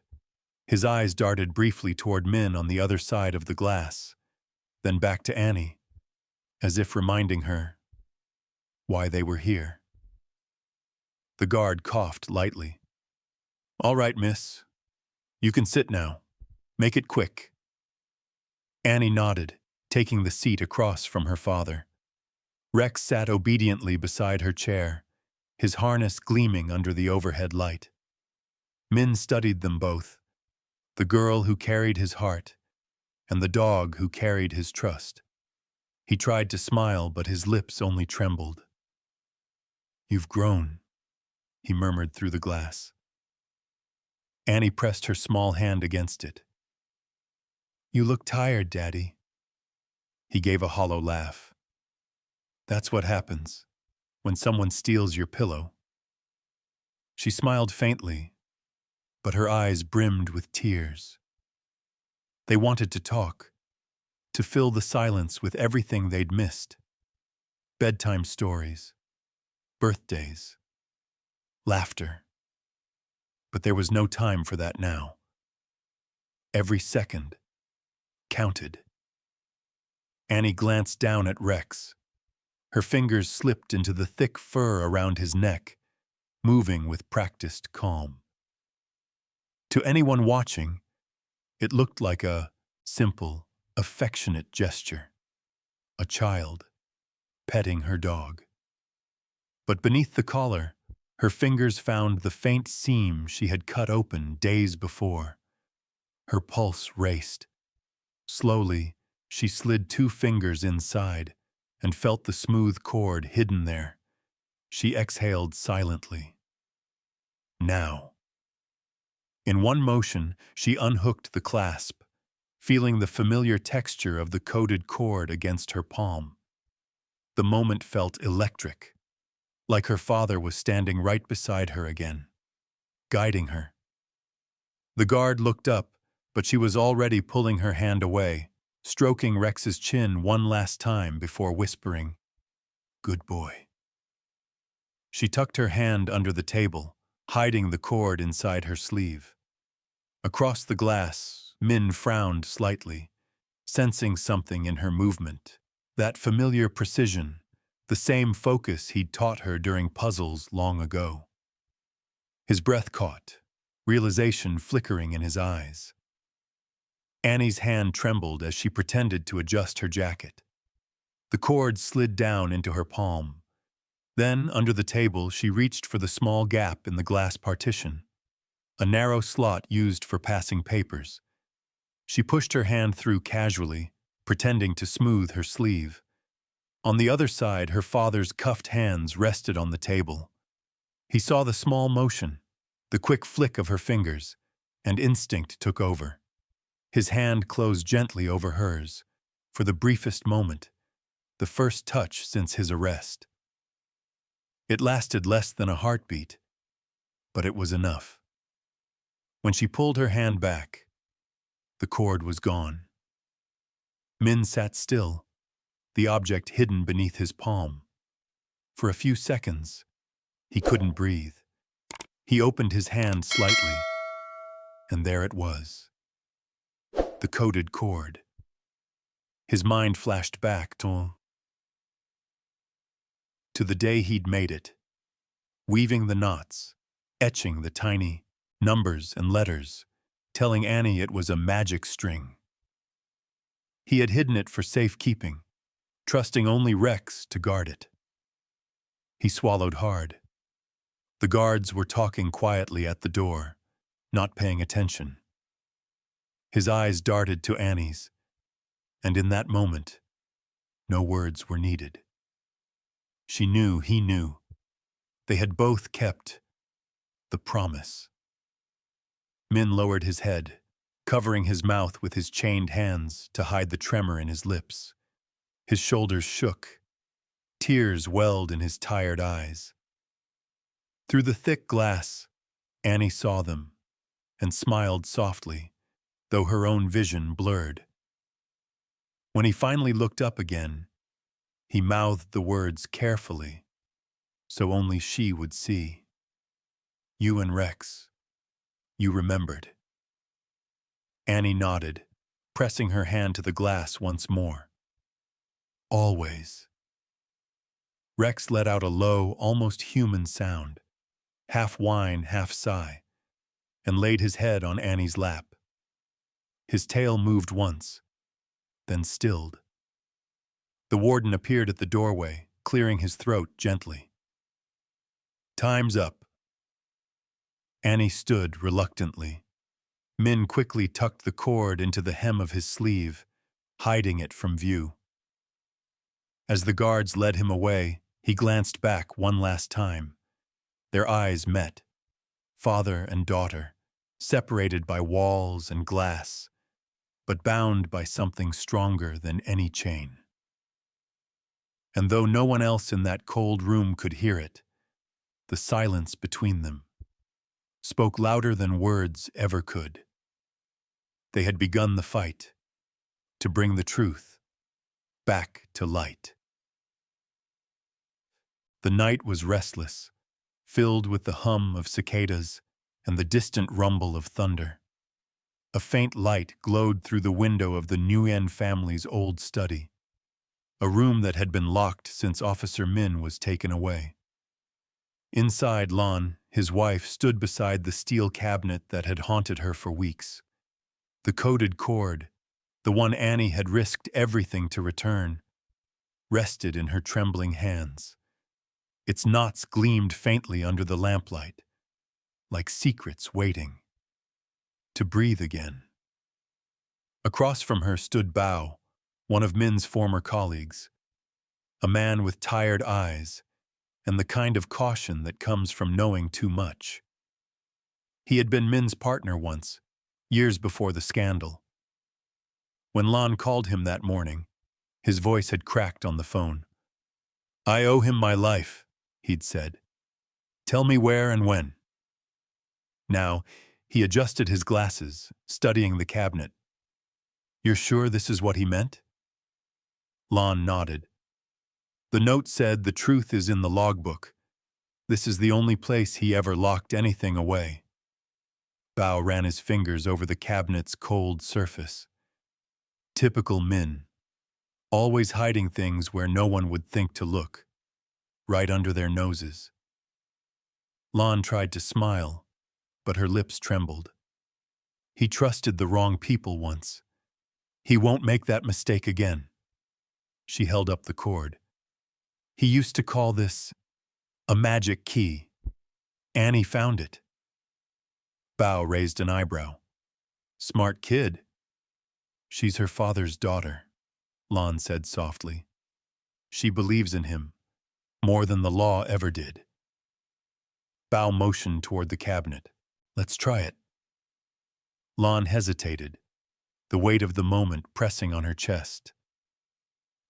S1: His eyes darted briefly toward Min on the other side of the glass, then back to Annie, as if reminding her why they were here. The guard coughed lightly. All right, miss. You can sit now. Make it quick. Annie nodded, taking the seat across from her father. Rex sat obediently beside her chair, his harness gleaming under the overhead light. Min studied them both, the girl who carried his heart and the dog who carried his trust. He tried to smile, but his lips only trembled. You've grown, he murmured through the glass. Annie pressed her small hand against it. You look tired, Daddy. He gave a hollow laugh. That's what happens when someone steals your pillow. She smiled faintly, but her eyes brimmed with tears. They wanted to talk, to fill the silence with everything they'd missed. Bedtime stories, birthdays, laughter. But there was no time for that now. Every second counted. Annie glanced down at Rex. Her fingers slipped into the thick fur around his neck, moving with practiced calm. To anyone watching, it looked like a simple, affectionate gesture. A child petting her dog. But beneath the collar, her fingers found the faint seam she had cut open days before. Her pulse raced. Slowly, she slid 2 fingers inside and felt the smooth cord hidden there. She exhaled silently. Now. In one motion, she unhooked the clasp, feeling the familiar texture of the coated cord against her palm. The moment felt electric, like her father was standing right beside her again, guiding her. The guard looked up, but she was already pulling her hand away, stroking Rex's chin one last time before whispering, "Good boy." She tucked her hand under the table, hiding the cord inside her sleeve. Across the glass, Min frowned slightly, sensing something in her movement, that familiar precision, the same focus he'd taught her during puzzles long ago. His breath caught, realization flickering in his eyes. Annie's hand trembled as she pretended to adjust her jacket. The cord slid down into her palm. Then, under the table, she reached for the small gap in the glass partition, a narrow slot used for passing papers. She pushed her hand through casually, pretending to smooth her sleeve. On the other side, her father's cuffed hands rested on the table. He saw the small motion, the quick flick of her fingers, and instinct took over. His hand closed gently over hers, for the briefest moment, the first touch since his arrest. It lasted less than a heartbeat, but it was enough. When she pulled her hand back, the cord was gone. Min sat still, the object hidden beneath his palm. For a few seconds, he couldn't breathe. He opened his hand slightly, and there it was. The coded cord. His mind flashed back to the day he'd made it, weaving the knots, etching the tiny numbers and letters, telling Annie it was a magic string. He had hidden it for safekeeping, trusting only Rex to guard it. He swallowed hard. The guards were talking quietly at the door, not paying attention. His eyes darted to Annie's, and in that moment, no words were needed. She knew he knew. They had both kept the promise. Min lowered his head, covering his mouth with his chained hands to hide the tremor in his lips. His shoulders shook. Tears welled in his tired eyes. Through the thick glass, Annie saw them and smiled softly, though her own vision blurred. When he finally looked up again, he mouthed the words carefully, so only she would see. "You and Rex, you remembered." Annie nodded, pressing her hand to the glass once more. "Always." Rex let out a low, almost human sound, half whine, half sigh, and laid his head on Annie's lap. His tail moved once, then stilled. The warden appeared at the doorway, clearing his throat gently. "Time's up." Annie stood reluctantly. Min quickly tucked the cord into the hem of his sleeve, hiding it from view. As the guards led him away, he glanced back one last time. Their eyes met, father and daughter, separated by walls and glass, but bound by something stronger than any chain. And though no one else in that cold room could hear it, the silence between them spoke louder than words ever could. They had begun the fight to bring the truth back to light. The night was restless, filled with the hum of cicadas and the distant rumble of thunder. A faint light glowed through the window of the Nguyen family's old study, a room that had been locked since Officer Min was taken away. Inside, Lan, his wife, stood beside the steel cabinet that had haunted her for weeks. The coded cord, the one Annie had risked everything to return, rested in her trembling hands. Its knots gleamed faintly under the lamplight, like secrets waiting to breathe again. Across from her stood Bao, one of Min's former colleagues, a man with tired eyes and the kind of caution that comes from knowing too much. He had been Min's partner once, years before the scandal. When Lan called him that morning, his voice had cracked on the phone. "I owe him my life," he'd said. "Tell me where and when." Now, he adjusted his glasses, studying the cabinet. "You're sure this is what he meant?" Lan nodded. "The note said the truth is in the logbook. This is the only place he ever locked anything away." Bao ran his fingers over the cabinet's cold surface. Typical Min, always hiding things where no one would think to look, right under their noses. Lan tried to smile, but her lips trembled. He trusted the wrong people once. He won't make that mistake again. She held up the cord. "He used to call this a magic key. Annie found it." Bao raised an eyebrow. "Smart kid." "She's her father's daughter," Lan said softly. "She believes in him, more than the law ever did." Bao motioned toward the cabinet. "Let's try it." Lan hesitated, the weight of the moment pressing on her chest.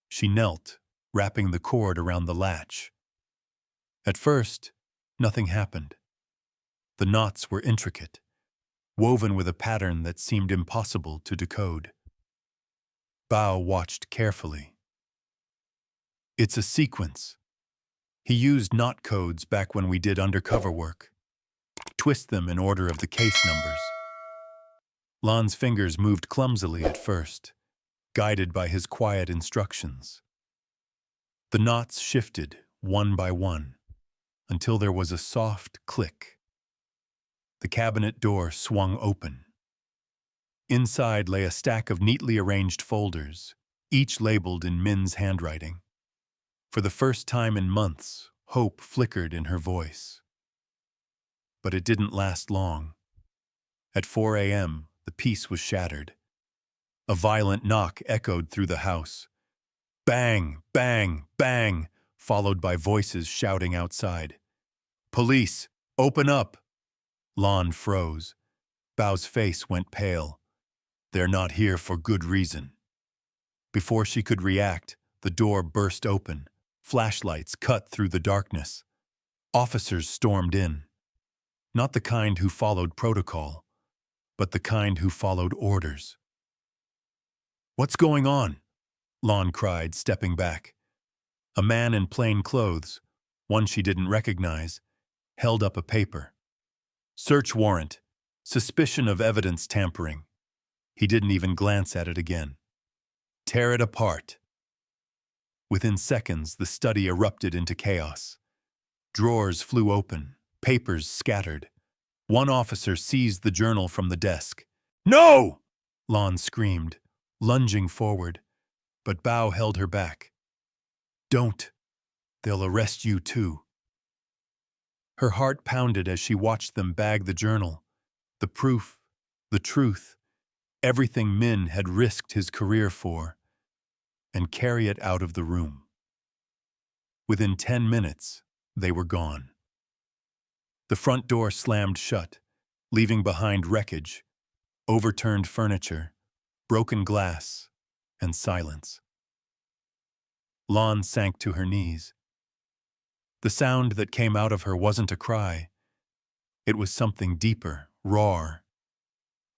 S1: She knelt, wrapping the cord around the latch. At first, nothing happened. The knots were intricate, woven with a pattern that seemed impossible to decode. Bao watched carefully. It's a sequence. He used knot codes back when we did undercover work. Twist them in order of the case numbers. Lon's fingers moved clumsily at first, guided by his quiet instructions. The knots shifted one by one, until there was a soft click. The cabinet door swung open. Inside lay a stack of neatly arranged folders, each labeled in Min's handwriting. For the first time in months, hope flickered in her voice. But it didn't last long. At 4 a.m., the peace was shattered. A violent knock echoed through the house. Bang, bang, bang, followed by voices shouting outside. "Police, open up!" Lon froze. Bao's face went pale. "They're not here for good reason." Before she could react, the door burst open. Flashlights cut through the darkness. Officers stormed in. Not the kind who followed protocol, but the kind who followed orders. "What's going on?" Lon cried, stepping back. A man in plain clothes, one she didn't recognize, held up a paper. "Search warrant. Suspicion of evidence tampering." He didn't even glance at it again. "Tear it apart." Within seconds, the study erupted into chaos. Drawers flew open, papers scattered. One officer seized the journal from the desk. "No!" Lon screamed, lunging forward, but Bao held her back. "Don't. They'll arrest you too." Her heart pounded as she watched them bag the journal. The proof, the truth, everything Min had risked his career for, and carry it out of the room. Within 10 minutes, they were gone. The front door slammed shut, leaving behind wreckage, overturned furniture, broken glass, and silence. Lon sank to her knees. The sound that came out of her wasn't a cry. It was something deeper, raw.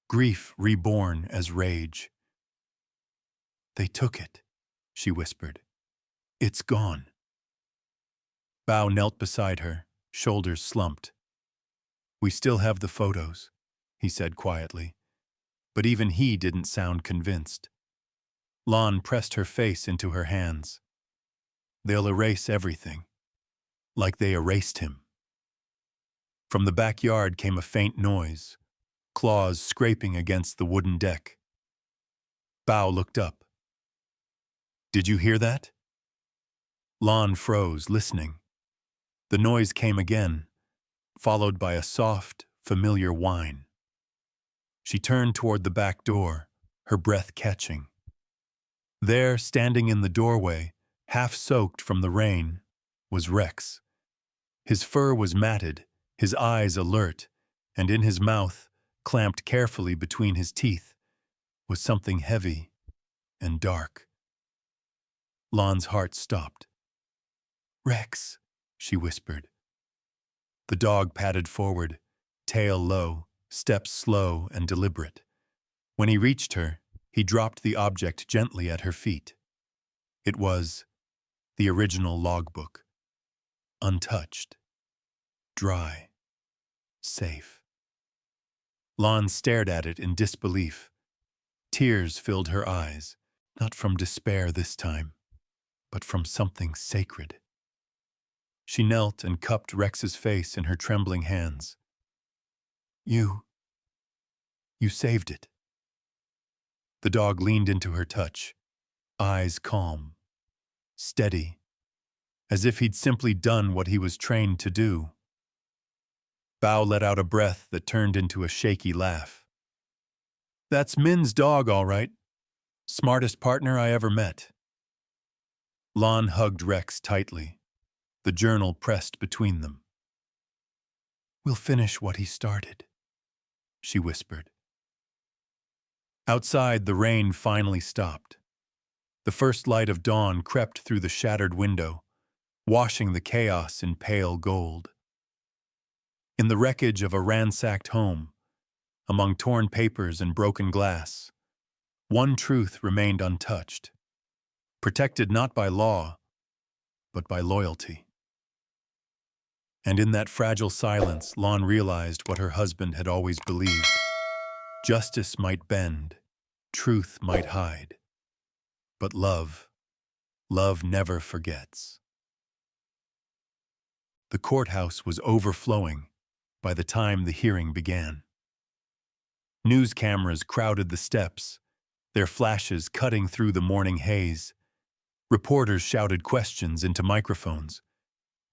S1: Grief reborn as rage. "They took it," she whispered. "It's gone." Bao knelt beside her, shoulders slumped. "We still have the photos," he said quietly, but even he didn't sound convinced. Lon pressed her face into her hands. "They'll erase everything, like they erased him." From the backyard came a faint noise, claws scraping against the wooden deck. Bao looked up. "Did you hear that?" Lon froze, listening. The noise came again, followed by a soft, familiar whine. She turned toward the back door, her breath catching. There, standing in the doorway, half soaked from the rain, was Rex. His fur was matted, his eyes alert, and in his mouth, clamped carefully between his teeth, was something heavy and dark. Lon's heart stopped. "Rex," she whispered. The dog padded forward, tail low, steps slow and deliberate. When he reached her, he dropped the object gently at her feet. It was the original logbook, untouched, dry, safe. Lon stared at it in disbelief. Tears filled her eyes, not from despair this time, but from something sacred. She knelt and cupped Rex's face in her trembling hands. You saved it." The dog leaned into her touch, eyes calm, steady, as if he'd simply done what he was trained to do. Bao let out a breath that turned into a shaky laugh. "That's Min's dog, all right. Smartest partner I ever met." Lon hugged Rex tightly, the journal pressed between them. "We'll finish what he started," she whispered. Outside, the rain finally stopped. The first light of dawn crept through the shattered window, washing the chaos in pale gold. In the wreckage of a ransacked home, among torn papers and broken glass, one truth remained untouched. Protected not by law, but by loyalty. And in that fragile silence, Lon realized what her husband had always believed. Justice might bend, truth might hide, but love never forgets. The courthouse was overflowing by the time the hearing began. News cameras crowded the steps, their flashes cutting through the morning haze. Reporters shouted questions into microphones,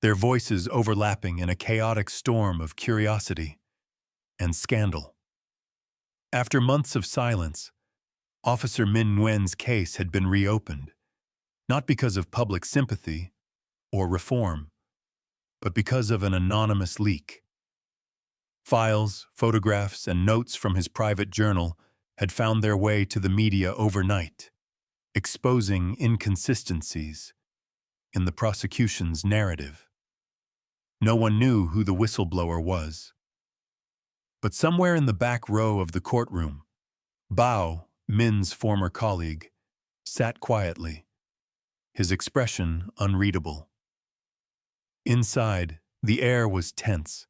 S1: their voices overlapping in a chaotic storm of curiosity and scandal. After months of silence, Officer Min Nguyen's case had been reopened, not because of public sympathy or reform, but because of an anonymous leak. Files, photographs, and notes from his private journal had found their way to the media overnight, exposing inconsistencies in the prosecution's narrative. No one knew who the whistleblower was. But somewhere in the back row of the courtroom, Bao, Min's former colleague, sat quietly, his expression unreadable. Inside, the air was tense.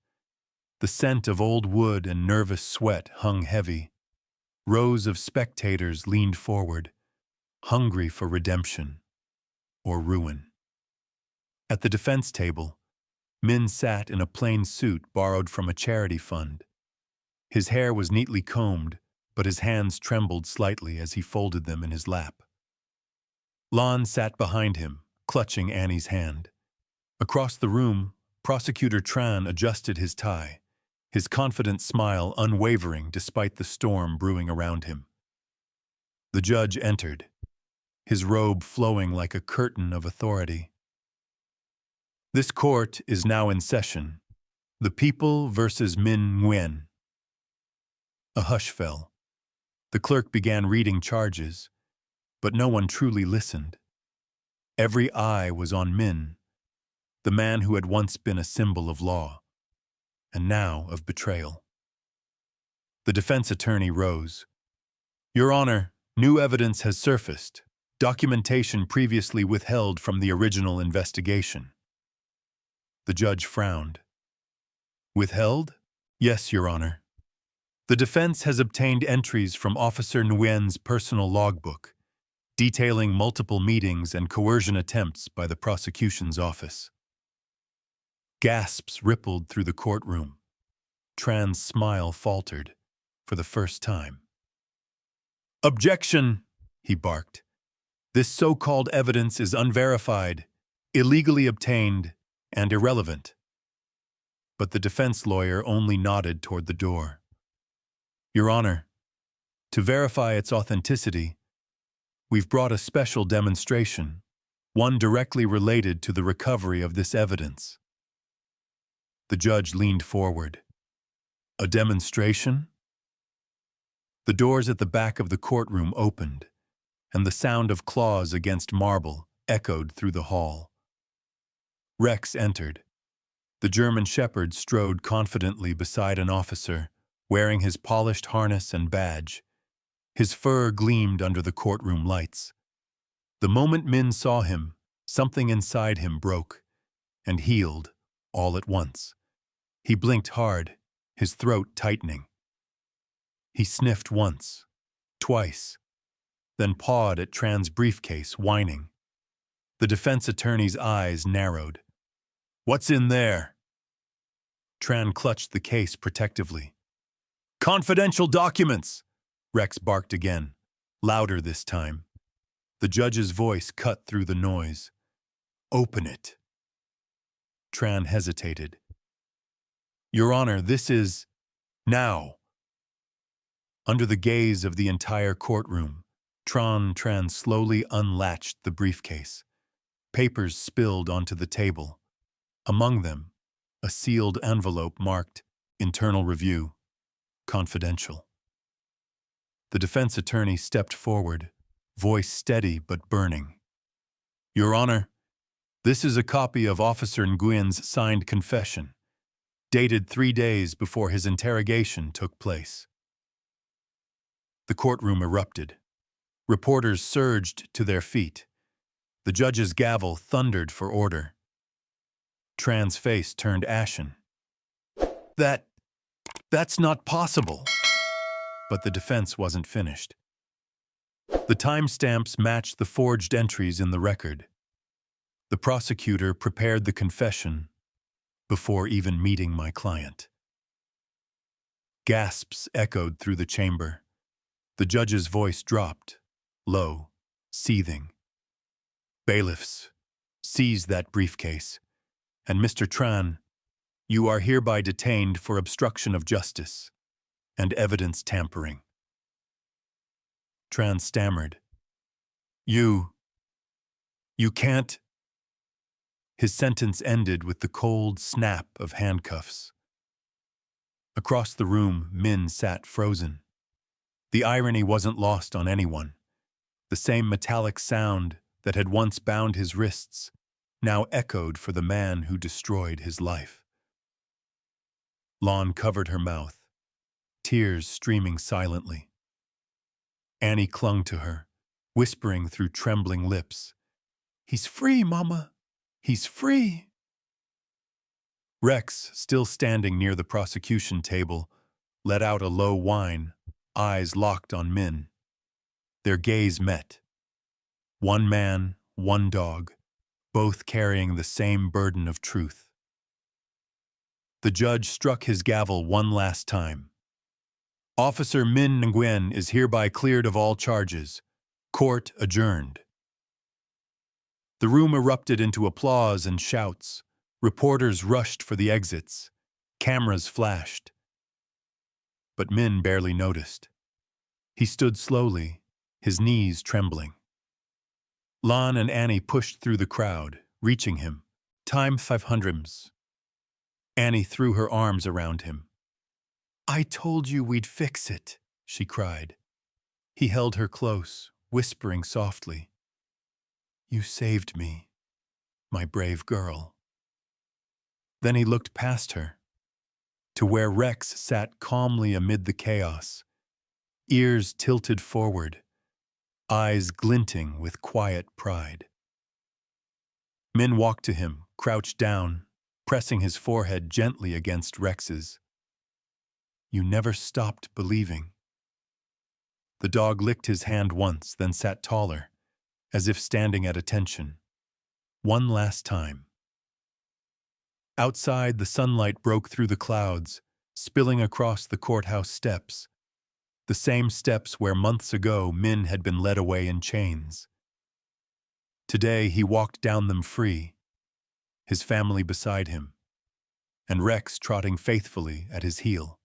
S1: The scent of old wood and nervous sweat hung heavy. Rows of spectators leaned forward, hungry for redemption or ruin. At the defense table, Min sat in a plain suit borrowed from a charity fund. His hair was neatly combed, but his hands trembled slightly as he folded them in his lap. Lon sat behind him, clutching Annie's hand. Across the room, Prosecutor Tran adjusted his tie, his confident smile unwavering despite the storm brewing around him. The judge entered, his robe flowing like a curtain of authority. This court is now in session. The people versus Min Nguyen. A hush fell. The clerk began reading charges, but no one truly listened. Every eye was on Min, the man who had once been a symbol of law, and now of betrayal. The defense attorney rose. Your Honor, new evidence has surfaced, documentation previously withheld from the original investigation. The judge frowned. Withheld? Yes, Your Honor. The defense has obtained entries from Officer Nguyen's personal logbook, detailing multiple meetings and coercion attempts by the prosecution's office. Gasps rippled through the courtroom. Tran's smile faltered for the first time. Objection, he barked. This so-called evidence is unverified, illegally obtained, and irrelevant. But the defense lawyer only nodded toward the door. Your Honor, to verify its authenticity, we've brought a special demonstration, one directly related to the recovery of this evidence. The judge leaned forward. A demonstration? The doors at the back of the courtroom opened, and the sound of claws against marble echoed through the hall. Rex entered. The German shepherd strode confidently beside an officer, wearing his polished harness and badge. His fur gleamed under the courtroom lights. The moment Min saw him, something inside him broke and healed all at once. He blinked hard, his throat tightening. He sniffed once, twice, then pawed at Tran's briefcase, whining. The defense attorney's eyes narrowed. What's in there? Tran clutched the case protectively. Confidential documents! Rex barked again, louder this time. The judge's voice cut through the noise. Open it. Tran hesitated. Your Honor, this is... now. Under the gaze of the entire courtroom, Tran slowly unlatched the briefcase. Papers spilled onto the table. Among them, a sealed envelope marked Internal Review, Confidential. The defense attorney stepped forward, voice steady but burning. Your Honor, this is a copy of Officer Nguyen's signed confession, dated 3 days before his interrogation took place. The courtroom erupted. Reporters surged to their feet. The judge's gavel thundered for order. Tran's face turned ashen. That's not possible. But the defense wasn't finished. The timestamps matched the forged entries in the record. The prosecutor prepared the confession before even meeting my client. Gasps echoed through the chamber. The judge's voice dropped, low, seething. Bailiffs, seize that briefcase. And Mr. Tran, you are hereby detained for obstruction of justice and evidence tampering. Tran stammered. You can't. His sentence ended with the cold snap of handcuffs. Across the room, Min sat frozen. The irony wasn't lost on anyone. The same metallic sound that had once bound his wrists now echoed for the man who destroyed his life. Lon covered her mouth, tears streaming silently. Annie clung to her, whispering through trembling lips, "He's free, Mama! He's free!" Rex, still standing near the prosecution table, let out a low whine, eyes locked on Min. Their gaze met. One man, one dog, both carrying the same burden of truth. The judge struck his gavel one last time. Officer Min Nguyen is hereby cleared of all charges. Court adjourned. The room erupted into applause and shouts. Reporters rushed for the exits. Cameras flashed. But Min barely noticed. He stood slowly, his knees trembling. Lon and Annie pushed through the crowd, reaching him. "Time 500s. Annie threw her arms around him. "I told you we'd fix it," she cried. He held her close, whispering softly, "You saved me, my brave girl." Then he looked past her, to where Rex sat calmly amid the chaos, ears tilted forward, eyes glinting with quiet pride. Min walked to him, crouched down, pressing his forehead gently against Rex's. "You never stopped believing." The dog licked his hand once, then sat taller, as if standing at attention. One last time. Outside, the sunlight broke through the clouds, spilling across the courthouse steps, the same steps where months ago Min had been led away in chains. Today he walked down them free, his family beside him, and Rex trotting faithfully at his heel.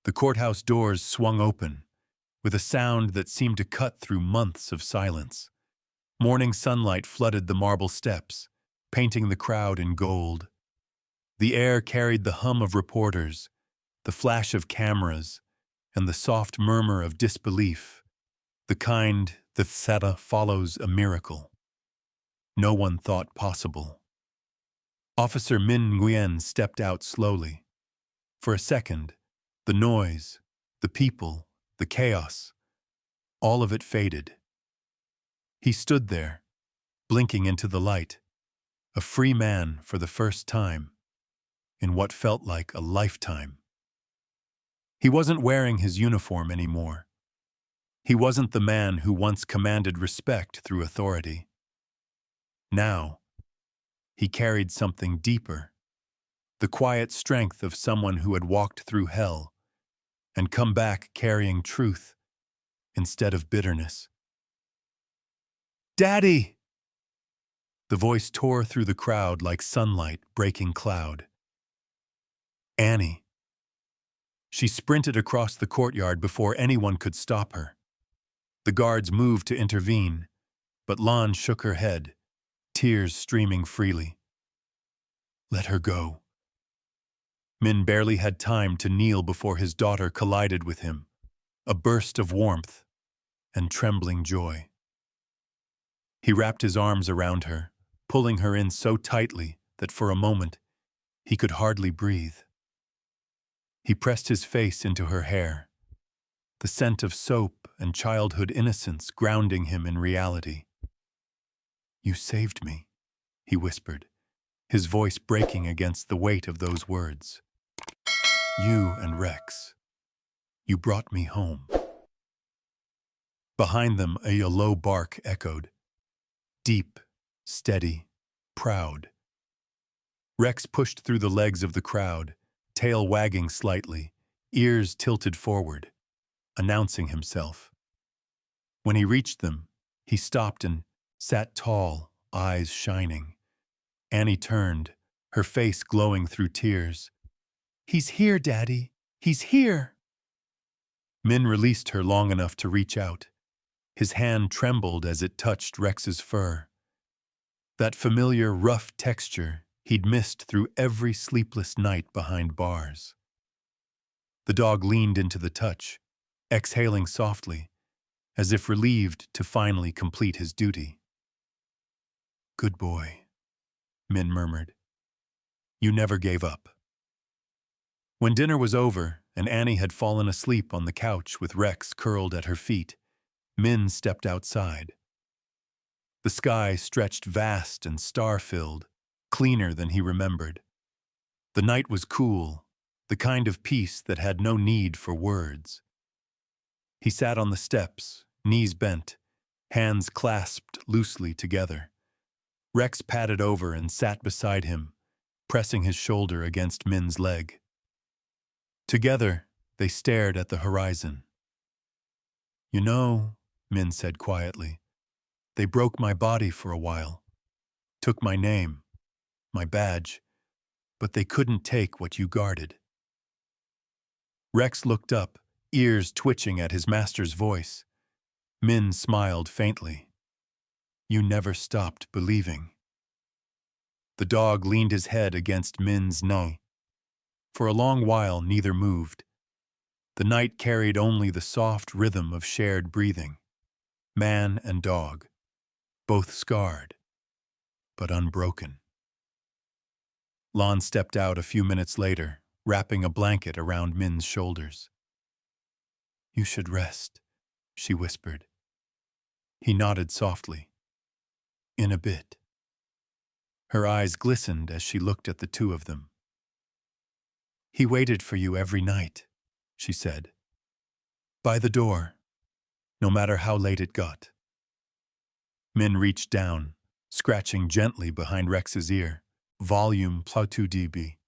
S1: The courthouse doors swung open, with a sound that seemed to cut through months of silence. Morning sunlight flooded the marble steps, painting the crowd in gold. The air carried the hum of reporters, the flash of cameras, and the soft murmur of disbelief, the kind that follows a miracle no one thought possible. Officer Min Nguyen stepped out slowly. For a second, the noise, the people, the chaos, all of it faded. He stood there, blinking into the light, a free man for the first time, in what felt like a lifetime. He wasn't wearing his uniform anymore. He wasn't the man who once commanded respect through authority. Now, he carried something deeper, the quiet strength of someone who had walked through hell and come back carrying truth instead of bitterness. "Daddy!" The voice tore through the crowd like sunlight breaking cloud. Annie. She sprinted across the courtyard before anyone could stop her. The guards moved to intervene, but Lon shook her head, tears streaming freely. "Let her go." Min barely had time to kneel before his daughter collided with him, a burst of warmth and trembling joy. He wrapped his arms around her, pulling her in so tightly that for a moment he could hardly breathe. He pressed his face into her hair, the scent of soap and childhood innocence grounding him in reality. "You saved me," he whispered, his voice breaking against the weight of those words. "You and Rex. You brought me home." Behind them, a low bark echoed. Deep, steady, proud. Rex pushed through the legs of the crowd, tail wagging slightly, ears tilted forward, announcing himself. When he reached them, he stopped and sat tall, eyes shining. Annie turned, her face glowing through tears. "He's here, Daddy! He's here!" Min released her long enough to reach out. His hand trembled as it touched Rex's fur. That familiar, rough texture he'd missed through every sleepless night behind bars. The dog leaned into the touch, exhaling softly, as if relieved to finally complete his duty. "Good boy," Min murmured. "You never gave up." When dinner was over and Annie had fallen asleep on the couch with Rex curled at her feet, Min stepped outside. The sky stretched vast and star-filled, cleaner than he remembered. The night was cool, the kind of peace that had no need for words. He sat on the steps, knees bent, hands clasped loosely together. Rex padded over and sat beside him, pressing his shoulder against Min's leg. Together, they stared at the horizon. "You know," Min said quietly, "they broke my body for a while, took my name, my badge, but they couldn't take what you guarded." Rex looked up, ears twitching at his master's voice. Min smiled faintly. "You never stopped believing." The dog leaned his head against Min's knee. For a long while, neither moved. The night carried only the soft rhythm of shared breathing. Man and dog, both scarred, but unbroken. Lon stepped out a few minutes later, wrapping a blanket around Min's shoulders. "You should rest," she whispered. He nodded softly. "In a bit." Her eyes glistened as she looked at the two of them. "He waited for you every night," she said. "By the door, no matter how late it got." Min reached down, scratching gently behind Rex's ear. Volume +2 dB.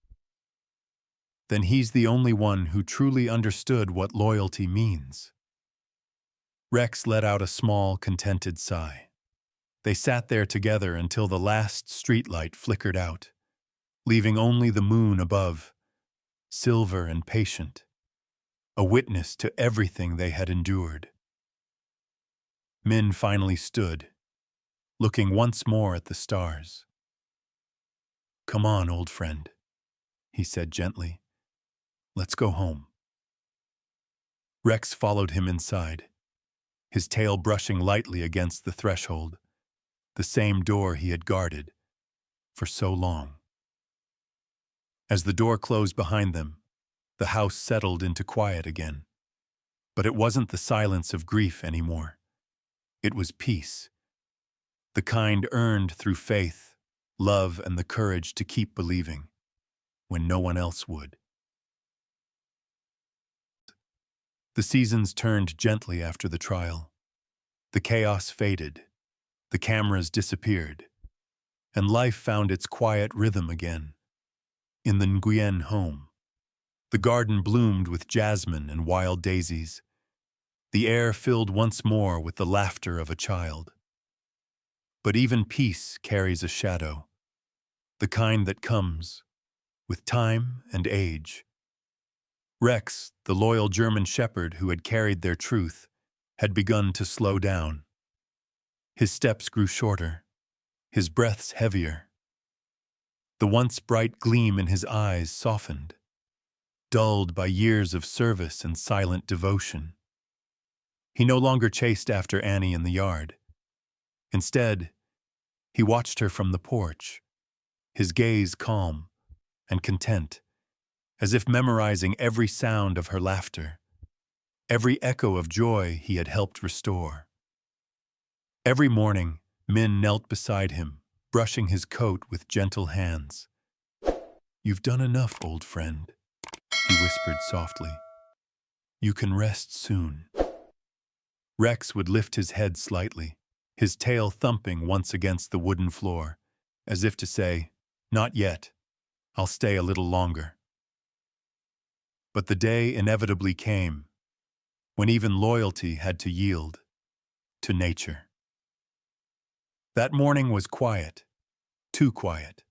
S1: "Then he's the only one who truly understood what loyalty means." Rex let out a small, contented sigh. They sat there together until the last streetlight flickered out, leaving only the moon above, silver and patient, a witness to everything they had endured. Min finally stood, looking once more at the stars. "Come on, old friend," he said gently. "Let's go home." Rex followed him inside, his tail brushing lightly against the threshold, the same door he had guarded for so long. As the door closed behind them, the house settled into quiet again. But it wasn't the silence of grief anymore. It was peace, the kind earned through faith, love, and the courage to keep believing when no one else would. The seasons turned gently after the trial. The chaos faded, the cameras disappeared, and life found its quiet rhythm again. In the Nguyen home, the garden bloomed with jasmine and wild daisies. The air filled once more with the laughter of a child. But even peace carries a shadow, the kind that comes with time and age. Rex, the loyal German shepherd who had carried their truth, had begun to slow down. His steps grew shorter, his breaths heavier. The once bright gleam in his eyes softened, dulled by years of service and silent devotion. He no longer chased after Annie in the yard. Instead, he watched her from the porch, his gaze calm and content, as if memorizing every sound of her laughter, every echo of joy he had helped restore. Every morning, Min knelt beside him, brushing his coat with gentle hands. "You've done enough, old friend," he whispered softly. "You can rest soon." Rex would lift his head slightly, his tail thumping once against the wooden floor, as if to say, "Not yet. I'll stay a little longer." But the day inevitably came, when even loyalty had to yield to nature. That morning was quiet, too quiet.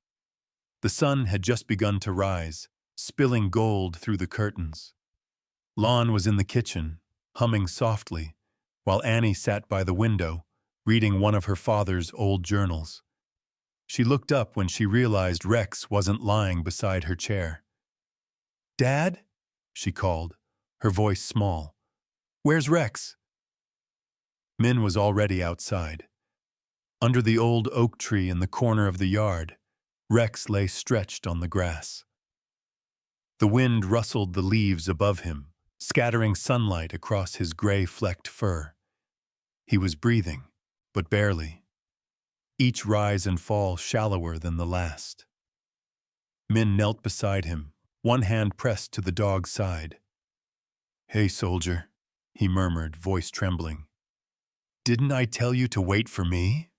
S1: The sun had just begun to rise, spilling gold through the curtains. Lon was in the kitchen, humming softly, while Annie sat by the window, reading one of her father's old journals. She looked up when she realized Rex wasn't lying beside her chair. "Dad?" she called, her voice small. "Where's Rex?" Min was already outside. Under the old oak tree in the corner of the yard, Rex lay stretched on the grass. The wind rustled the leaves above him, scattering sunlight across his gray-flecked fur. He was breathing, but barely, each rise and fall shallower than the last. Min knelt beside him, one hand pressed to the dog's side. "Hey, soldier," he murmured, voice trembling. "Didn't I tell you to wait for me?"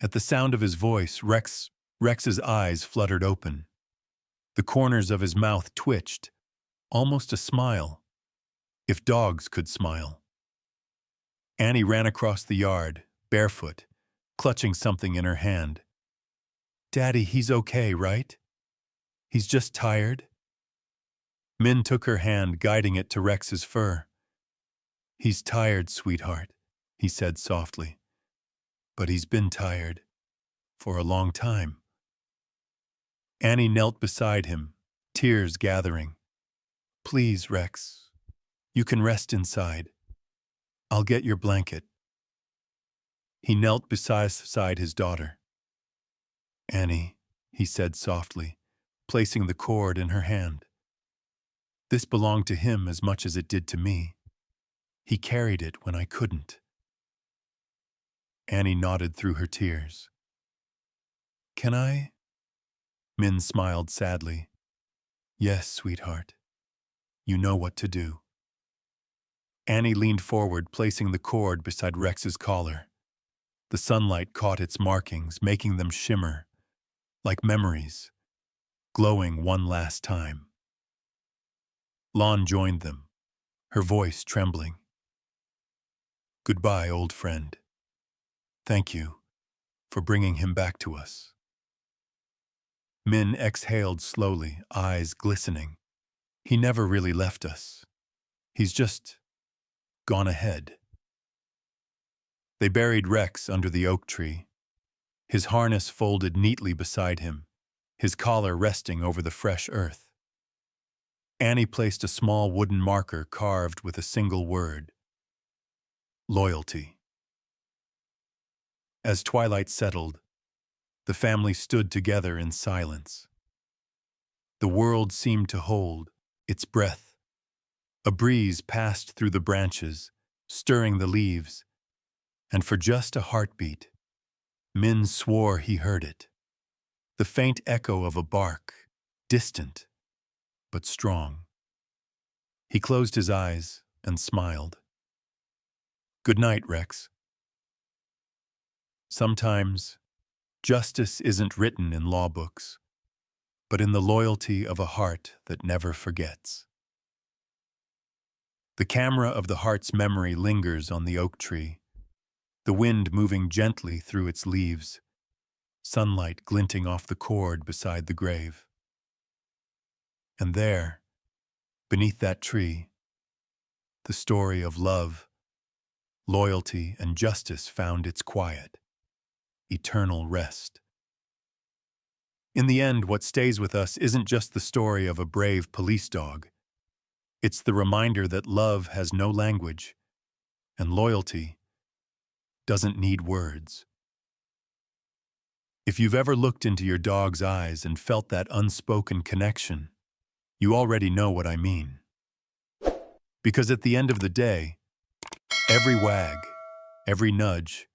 S1: At the sound of his voice, Rex's eyes fluttered open. The corners of his mouth twitched, almost a smile, if dogs could smile. Annie ran across the yard, barefoot, clutching something in her hand. "Daddy, he's okay, right? He's just tired?" Min took her hand, guiding it to Rex's fur. "He's tired, sweetheart," he said softly. "But he's been tired for a long time." Annie knelt beside him, tears gathering. "Please, Rex, you can rest inside. I'll get your blanket." He knelt beside his daughter. "Annie," he said softly, placing the cord in her hand. "This belonged to him as much as it did to me. He carried it when I couldn't." Annie nodded through her tears. "Can I?" Min smiled sadly. "Yes, sweetheart. You know what to do." Annie leaned forward, placing the cord beside Rex's collar. The sunlight caught its markings, making them shimmer, like memories, glowing one last time. Lon joined them, her voice trembling. "Goodbye, old friend. Thank you for bringing him back to us." Min exhaled slowly, eyes glistening. "He never really left us. He's just gone ahead." They buried Rex under the oak tree, his harness folded neatly beside him, his collar resting over the fresh earth. Annie placed a small wooden marker carved with a single word: loyalty. As twilight settled, the family stood together in silence. The world seemed to hold its breath. A breeze passed through the branches, stirring the leaves, and for just a heartbeat, Min swore he heard it. The faint echo of a bark, distant, but strong. He closed his eyes and smiled. "Good night, Rex." Sometimes, justice isn't written in law books, but in the loyalty of a heart that never forgets. The camera of the heart's memory lingers on the oak tree, the wind moving gently through its leaves, sunlight glinting off the cord beside the grave. And there, beneath that tree, the story of love, loyalty, and justice found its quiet, eternal rest. In the end, what stays with us isn't just the story of a brave police dog. It's the reminder that love has no language, and loyalty doesn't need words. If you've ever looked into your dog's eyes and felt that unspoken connection, you already know what I mean. Because at the end of the day, every wag, every nudge,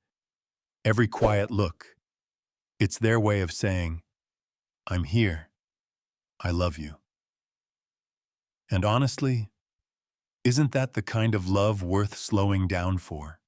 S1: every quiet look, it's their way of saying, I'm here, I love you. And honestly, isn't that the kind of love worth slowing down for?